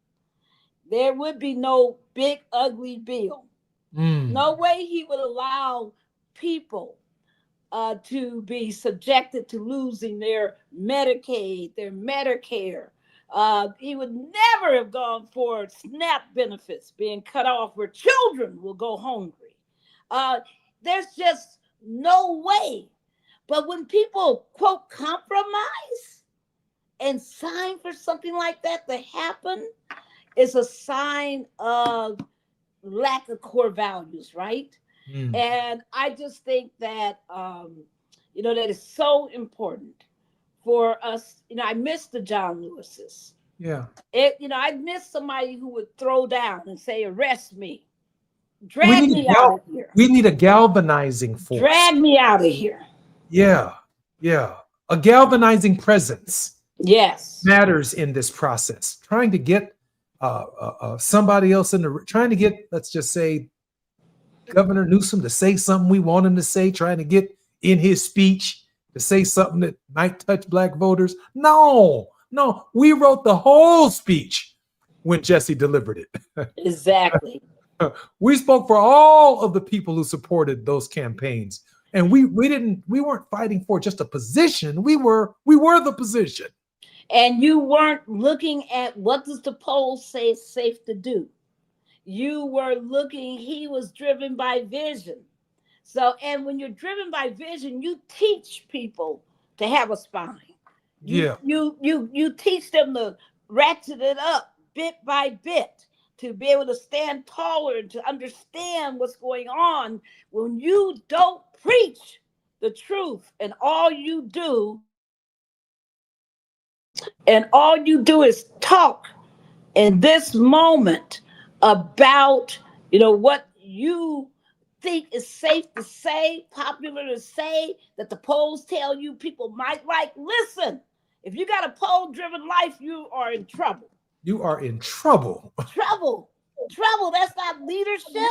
there would be no big, ugly bill. No way he would allow people to be subjected to losing their Medicaid, their Medicare. He would never have gone for SNAP benefits being cut off where children will go hungry. There's just no way. But when people, quote, compromise and sign for something like that to happen, it's a sign of lack of core values, right? And I just think that, that is so important for us. I miss the John Lewises. Yeah. I miss somebody who would throw down and say, arrest me. Drag me out of here. We need a galvanizing force. Drag me out of here. Yeah. Yeah. A galvanizing presence. Yes. Matters in this process. Trying to get somebody else trying to get, let's just say, Governor Newsom to say something we want him to say, trying to get in his speech to say something that might touch Black voters. No, we wrote the whole speech when Jesse delivered it. Exactly. We spoke for all of the people who supported those campaigns. And we weren't fighting for just a position. We were the position. And you weren't looking at what does the poll say is safe to do. You were looking, he was driven by vision. So, and when you're driven by vision, you teach people to have a spine. You teach them to ratchet it up bit by bit, to be able to stand taller and to understand what's going on. When you don't preach the truth and all you do is talk in this moment about, what you think is safe to say, popular to say, that the polls tell you people might like. Listen, if you got a poll-driven life, you are in trouble. You are in trouble. Trouble. That's not leadership.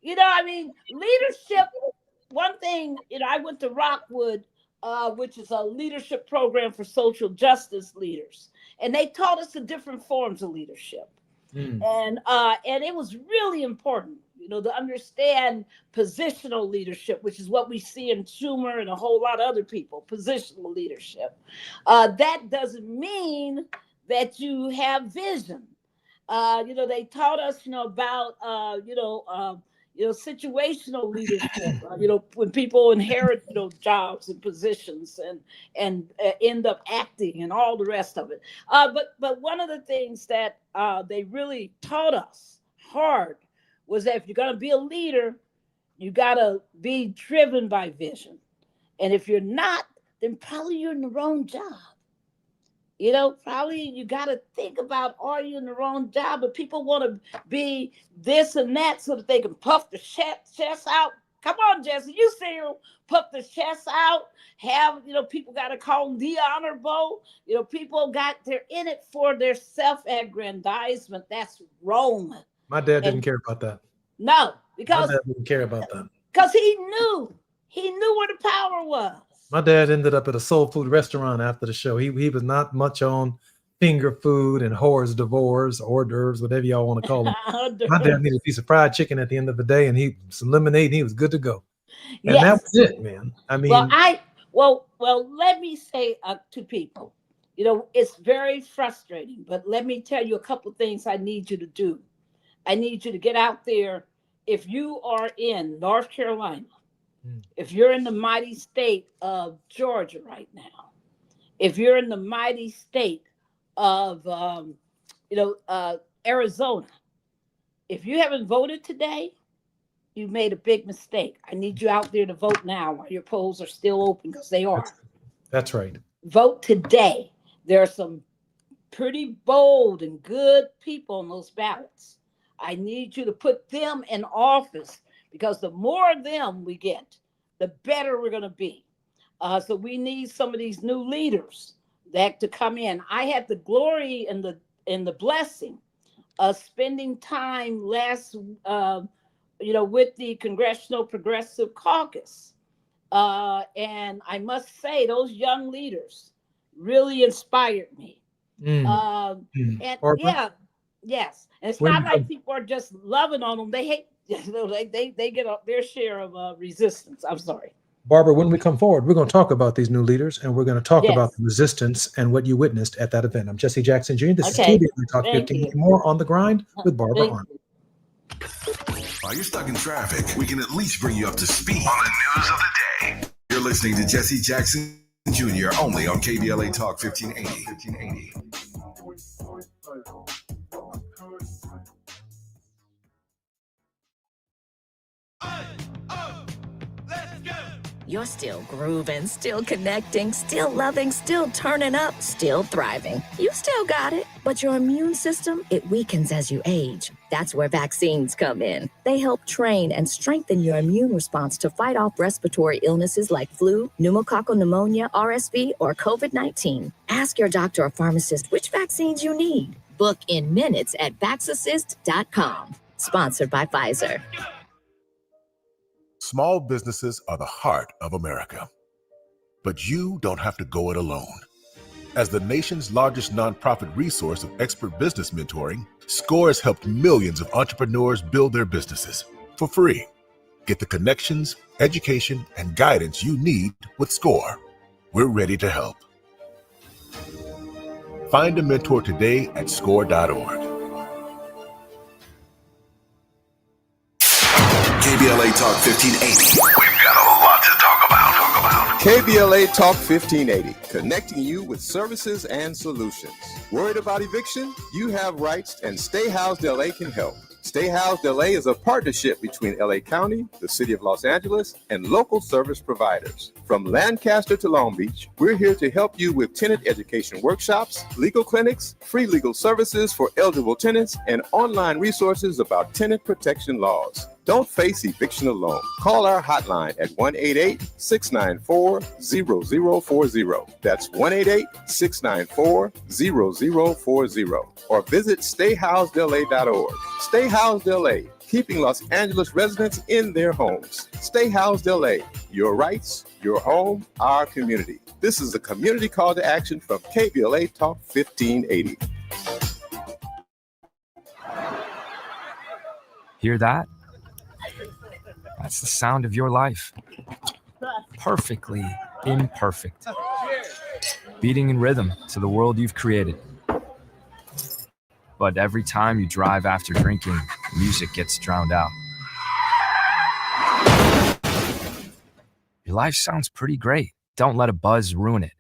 Leadership, one thing, I went to Rockwood, which is a leadership program for social justice leaders. And they taught us the different forms of leadership. And it was really important, to understand positional leadership, which is what we see in Schumer and a whole lot of other people, positional leadership. That doesn't mean that you have vision. They taught us, about, situational leadership, when people inherit, jobs and positions and end up acting and all the rest of it. But one of the things that they really taught us hard was that if you're going to be a leader, you got to be driven by vision. And if you're not, then probably you're in the wrong job. Probably you got to think about, are you in the wrong job? But people want to be this and that so that they can puff the chest out. Come on, Jesse, you see them puff the chest out. Have, people got to call them the honorable. They're in it for their self-aggrandizement. That's wrong. My dad didn't care about that. No, because my dad didn't care about that. Because he knew where the power was. My dad ended up at a soul food restaurant after the show. He was not much on finger food and hors d'oeuvres, hors d'oeuvres, whatever y'all want to call them. My dad needed a piece of fried chicken at the end of the day, and some lemonade, and he was good to go. And that was it, man. I mean, well, let me say to people, it's very frustrating, but let me tell you a couple of things I need you to do. I need you to get out there. If you are in North Carolina, if you're in the mighty state of Georgia right now, if you're in the mighty state of, Arizona, if you haven't voted today, you made a big mistake. I need you out there to vote now while your polls are still open, because they are. That's right. Vote today. There are some pretty bold and good people on those ballots. I need you to put them in office, because the more of them we get, the better we're going to be. So we need some of these new leaders to come in. I had the glory and the blessing of spending time last, with the Congressional Progressive Caucus. And I must say, those young leaders really inspired me. And yes. And it's not like people are just loving on them. They hate, they get their share of resistance. I'm sorry. Barbara, when we come forward, we're going to talk about these new leaders, and we're going to talk about the resistance and what you witnessed at that event. I'm Jesse Jackson Jr. This is KBLA Talk 15. More on the grind with Barbara Arnold. While you're stuck in traffic, we can at least bring you up to speed on the news of the day. You're listening to Jesse Jackson Jr. only on KBLA Talk 1580. You're still grooving, still connecting, still loving, still turning up, still thriving. You still got it, but your immune system, it weakens as you age. That's where vaccines come in. They help train and strengthen your immune response to fight off respiratory illnesses like flu, pneumococcal pneumonia, RSV, or COVID-19. Ask your doctor or pharmacist which vaccines you need. Book in minutes at vaxassist.com. Sponsored by Pfizer. Small businesses are the heart of America. But you don't have to go it alone. As the nation's largest nonprofit resource of expert business mentoring, SCORE has helped millions of entrepreneurs build their businesses for free. Get the connections, education, and guidance you need with SCORE. We're ready to help. Find a mentor today at score.org. KBLA Talk 1580. We've got a lot to talk about. KBLA Talk 1580, connecting you with services and solutions. Worried about eviction? You have rights, and Stay Housed LA can help. Stay Housed LA is a partnership between LA County, the City of Los Angeles, and local service providers. From Lancaster to Long Beach, we're here to help you with tenant education workshops, legal clinics, free legal services for eligible tenants, and online resources about tenant protection laws. Don't face eviction alone. Call our hotline at 1-888-694-0040. That's 1-888-694-0040. Or visit stayhousedla.org. Stay Housed LA, keeping Los Angeles residents in their homes. Stay Housed LA, your rights, your home, our community. This is a community call to action from KBLA Talk 1580. Hear that? That's the sound of your life. Perfectly imperfect. Beating in rhythm to the world you've created. But every time you drive after drinking, music gets drowned out. Your life sounds pretty great. Don't let a buzz ruin it.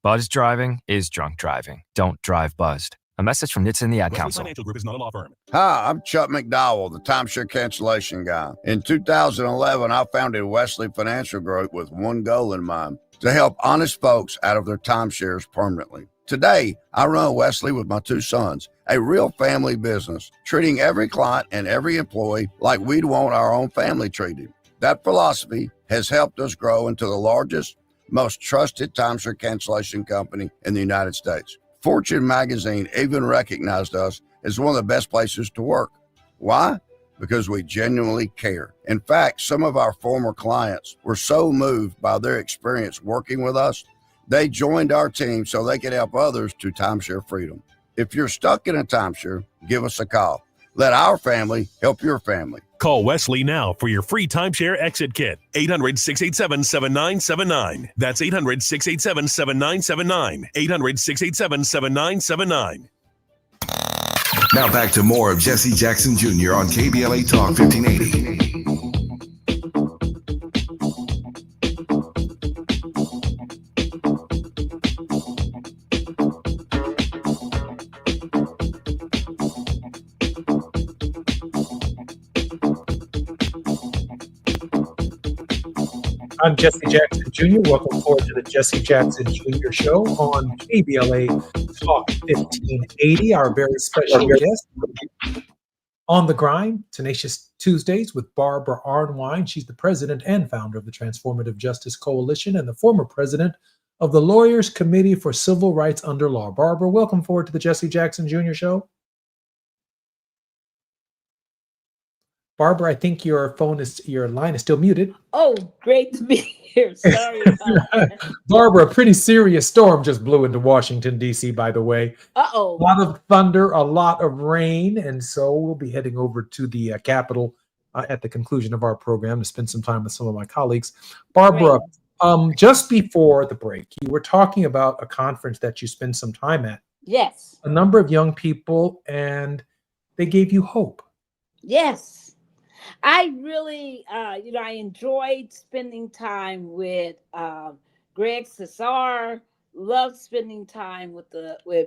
Buzz driving is drunk driving. Don't drive buzzed. A message from NHTSA and the Ad Council. Financial Group is not a law firm. Hi, I'm Chuck McDowell, the timeshare cancellation guy. In 2011, I founded Wesley Financial Group with one goal in mind: to help honest folks out of their timeshares permanently. Today, I run Wesley with my two sons, a real family business, treating every client and every employee like we'd want our own family treated. That philosophy has helped us grow into the largest, most trusted timeshare cancellation company in the United States. Fortune magazine even recognized us as one of the best places to work. Why? Because we genuinely care. In fact, some of our former clients were so moved by their experience working with us, they joined our team so they could help others to timeshare freedom. If you're stuck in a timeshare, give us a call. Let our family help your family. Call Wesley now for your free timeshare exit kit. 800-687-7979. That's 800-687-7979. 800-687-7979. Now back to more of Jesse Jackson Jr. on KBLA Talk 1580. I'm Jesse Jackson Jr. Welcome forward to the Jesse Jackson Jr. Show on KBLA Talk 1580. Our very special guest on the grind, Tenacious Tuesdays with Barbara Arnwine. She's the president and founder of the Transformative Justice Coalition and the former president of the Lawyers Committee for Civil Rights Under Law. Barbara, welcome forward to the Jesse Jackson Jr. Show. Barbara, I think your line is still muted. Oh, great to be here. Sorry about that. Barbara, a pretty serious storm just blew into Washington, D.C., by the way. Uh-oh. A lot of thunder, a lot of rain, and so we'll be heading over to the Capitol at the conclusion of our program to spend some time with some of my colleagues. Barbara, just before the break, you were talking about a conference that you spent some time at. Yes. A number of young people, and they gave you hope. Yes. I really, I enjoyed spending time with Greg Cesar. Loved spending time with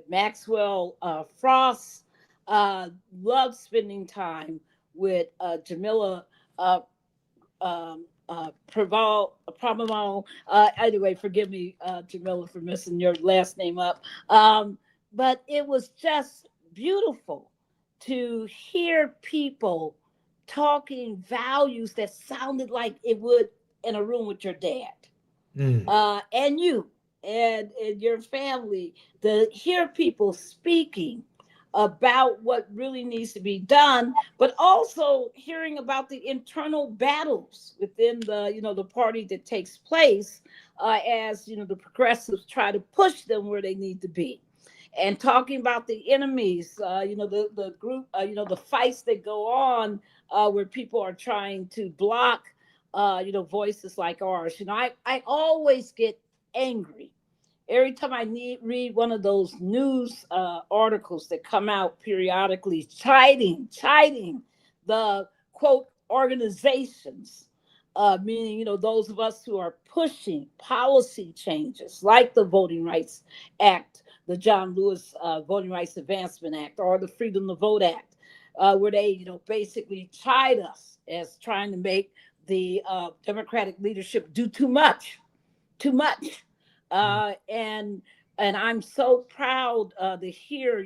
Maxwell Frost. Loved spending time with Jamila Pramamo. Anyway, forgive me, Jamila, for messing your last name up. But it was just beautiful to hear people talking values that sounded like it would in a room with your dad and you and your family, to hear people speaking about what really needs to be done, but also hearing about the internal battles within the party that takes place as the progressives try to push them where they need to be. And talking about the enemies, the group, the fights that go on where people are trying to block, voices like ours. I always get angry every time I read one of those news articles that come out periodically, chiding the quote organizations, meaning those of us who are pushing policy changes like the Voting Rights Act, the John Lewis Voting Rights Advancement Act, or the Freedom to Vote Act, where they, basically chide us as trying to make the Democratic leadership do too much. And I'm so proud to hear,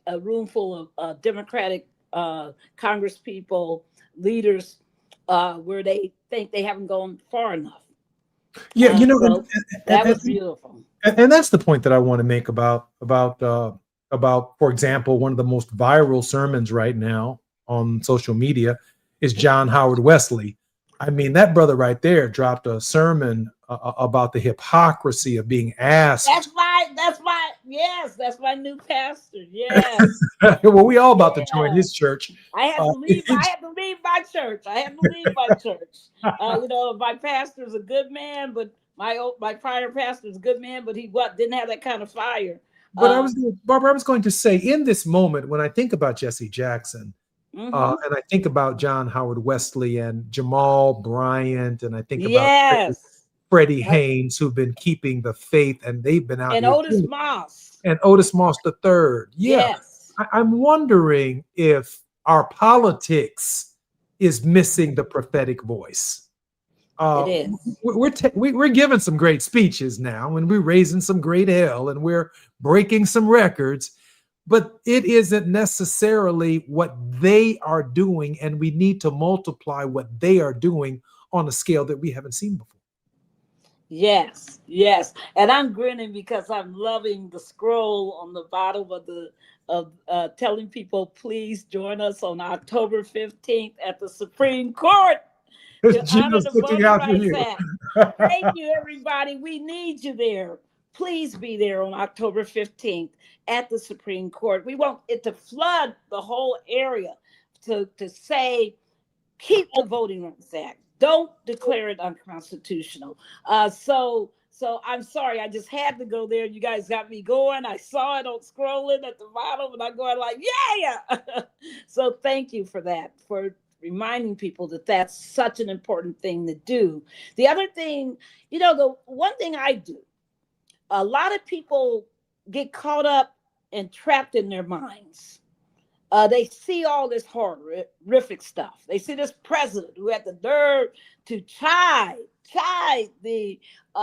a room full of Democratic Congress people, leaders, where they think they haven't gone far enough. Yeah, that was beautiful. And that's the point that I want to make about, for example, one of the most viral sermons right now on social media is John Howard Wesley. I mean, that brother right there dropped a sermon about the hypocrisy of being asked. That's my new pastor. Yes. Well, we all about to join his church. I had to leave my church. My pastor's a good man, but my prior pastor's a good man, but he didn't have that kind of fire. But Barbara, I was going to say, in this moment, when I think about Jesse Jackson, and I think about John Howard Wesley and Jamal Bryant, and I think about Freddie Haynes, who've been keeping the faith, and they've been out. And Otis Moss. And Otis Moss III. Yeah. Yes. I'm wondering if our politics is missing the prophetic voice. It is. We're giving some great speeches now, and we're raising some great hell, and we're breaking some records, but it isn't necessarily what they are doing, and we need to multiply what they are doing on a scale that we haven't seen before. Yes, yes, and I'm grinning because I'm loving the scroll on the bottom of telling people, please join us on October 15th at the Supreme Court to honor the Voting Rights Act. Thank you, everybody. We need you there. Please be there on October 15th at the Supreme Court. We want it to flood the whole area to say, keep the Voting Rights Act. Don't declare it unconstitutional. So I'm sorry, I just had to go there. You guys got me going. I saw it on scrolling at the bottom, and I'm going like, yeah. So thank you for that, for reminding people that that's such an important thing to do. The other thing, the one thing I do, a lot of people get caught up and trapped in their minds. They see all this horrific stuff. They see this president who had the nerve to chide the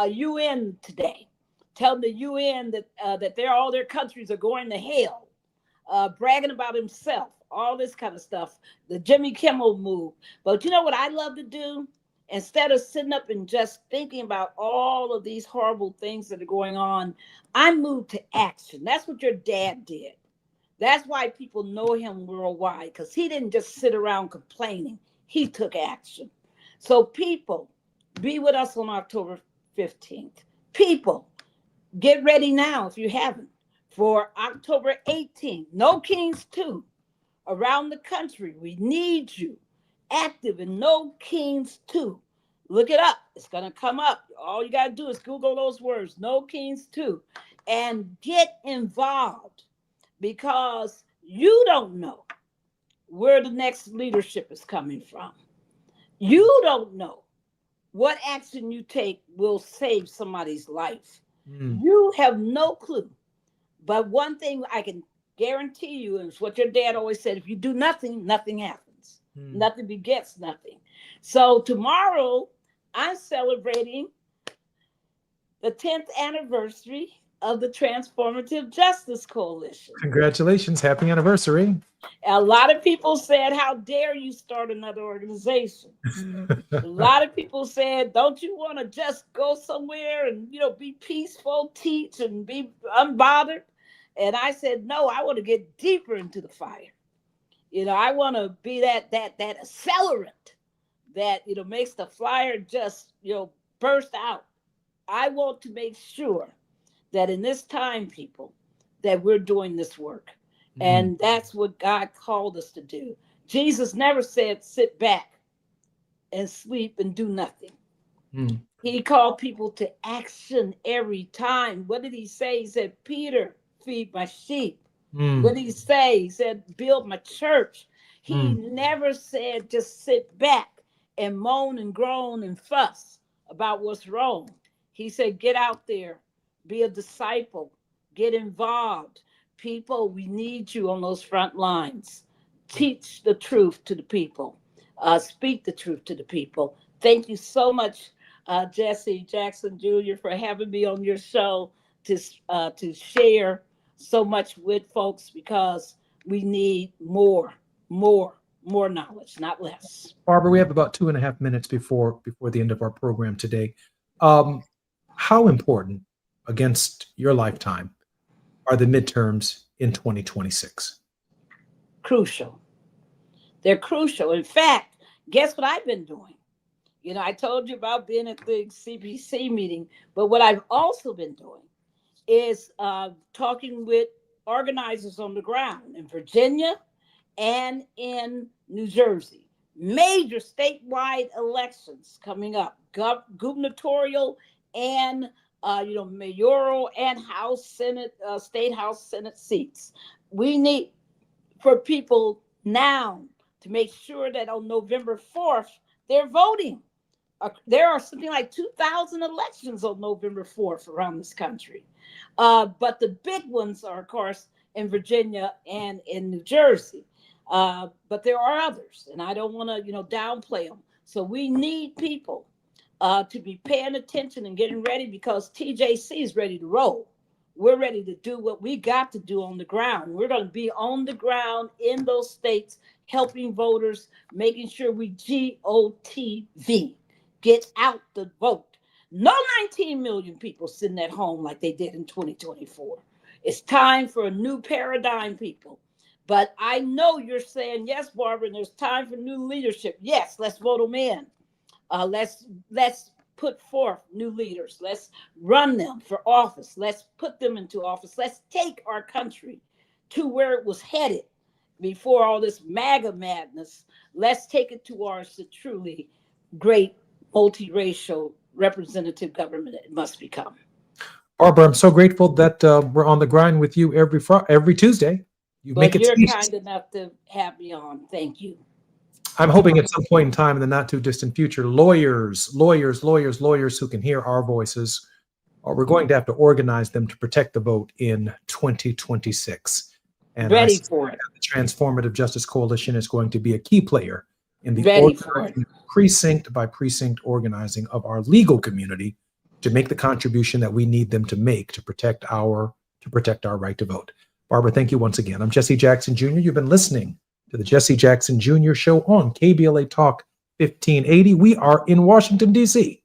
UN today, tell the UN that all their countries are going to hell, bragging about himself, all this kind of stuff, the Jimmy Kimmel move. But you know what I love to do? Instead of sitting up and just thinking about all of these horrible things that are going on, I move to action. That's what your dad did. That's why people know him worldwide, because he didn't just sit around complaining. He took action. So people, be with us on October 15th. People, get ready now if you haven't for October 18th. No Kings 2. Around the country, we need you active in No Kings 2. Look it up. It's going to come up. All you got to do is Google those words, No Kings 2, and get involved. Because you don't know where the next leadership is coming from. You don't know what action you take will save somebody's life. You have no clue. But one thing I can guarantee you is what your dad always said: if you do nothing, nothing happens. Nothing begets nothing. So tomorrow, I'm celebrating the 10th anniversary of the Transformative Justice Coalition. Congratulations. Happy anniversary. A lot of people said, how dare you start another organization? A lot of people said, don't you want to just go somewhere and, be peaceful, teach, and be unbothered? And I said, no, I want to get deeper into the fire. I want to be that accelerant that, makes the fire just, burst out. I want to make sure that in this time, people, that we're doing this work. And that's what God called us to do. Jesus never said, sit back and sleep and do nothing. He called people to action every time. What did he say? He said, Peter, feed my sheep. What did he say? He said, build my church. He never said, just sit back and moan and groan and fuss about what's wrong. He said, get out there. Be a disciple. Get involved. People, we need you on those front lines. Teach the truth to the people. Speak the truth to the people. Thank you so much, Jesse Jackson Jr., for having me on your show to share so much with folks, because we need more knowledge, not less. Barbara, we have about 2.5 minutes before the end of our program today. How important, against your lifetime, are the midterms in 2026? Crucial. They're crucial. In fact, guess what I've been doing? I told you about being at the CBC meeting, but what I've also been doing is talking with organizers on the ground in Virginia and in New Jersey. Major statewide elections coming up, gubernatorial and mayoral and House, Senate, State House, Senate seats. We need for people now to make sure that on November 4th, they're voting. There are something like 2,000 elections on November 4th around this country. But the big ones are, of course, in Virginia and in New Jersey. But there are others, and I don't want to, downplay them. So we need people to be paying attention and getting ready, because TJC is ready to roll. We're ready to do what we got to do on the ground. We're going to be on the ground in those states, helping voters, making sure we GOTV, get out the vote. No 19 million people sitting at home like they did in 2024. It's time for a new paradigm, people. But I know you're saying, yes, Barbara, and there's time for new leadership. Yes, let's vote them in. Let's put forth new leaders. Let's run them for office. Let's put them into office. Let's take our country to where it was headed before all this MAGA madness. Let's take it towards the truly great multiracial representative government it must become. Barbara, I'm so grateful that we're on the grind with you every Tuesday. You're kind enough to have me on. Thank you. I'm hoping at some point in time in the not too distant future, lawyers who can hear our voices, we're going to have to organize them to protect the vote in 2026. And ready for it. The Transformative Justice Coalition is going to be a key player in the precinct by precinct organizing of our legal community to make the contribution that we need them to make to protect our right to vote. Barbara, thank you once again. I'm Jesse Jackson Jr. You've been listening to the Jesse Jackson Jr. Show on KBLA Talk 1580. We are in Washington, D.C.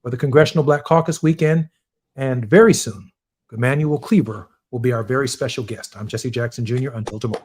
for the Congressional Black Caucus weekend, and very soon, Emmanuel Cleaver will be our very special guest. I'm Jesse Jackson Jr. Until tomorrow.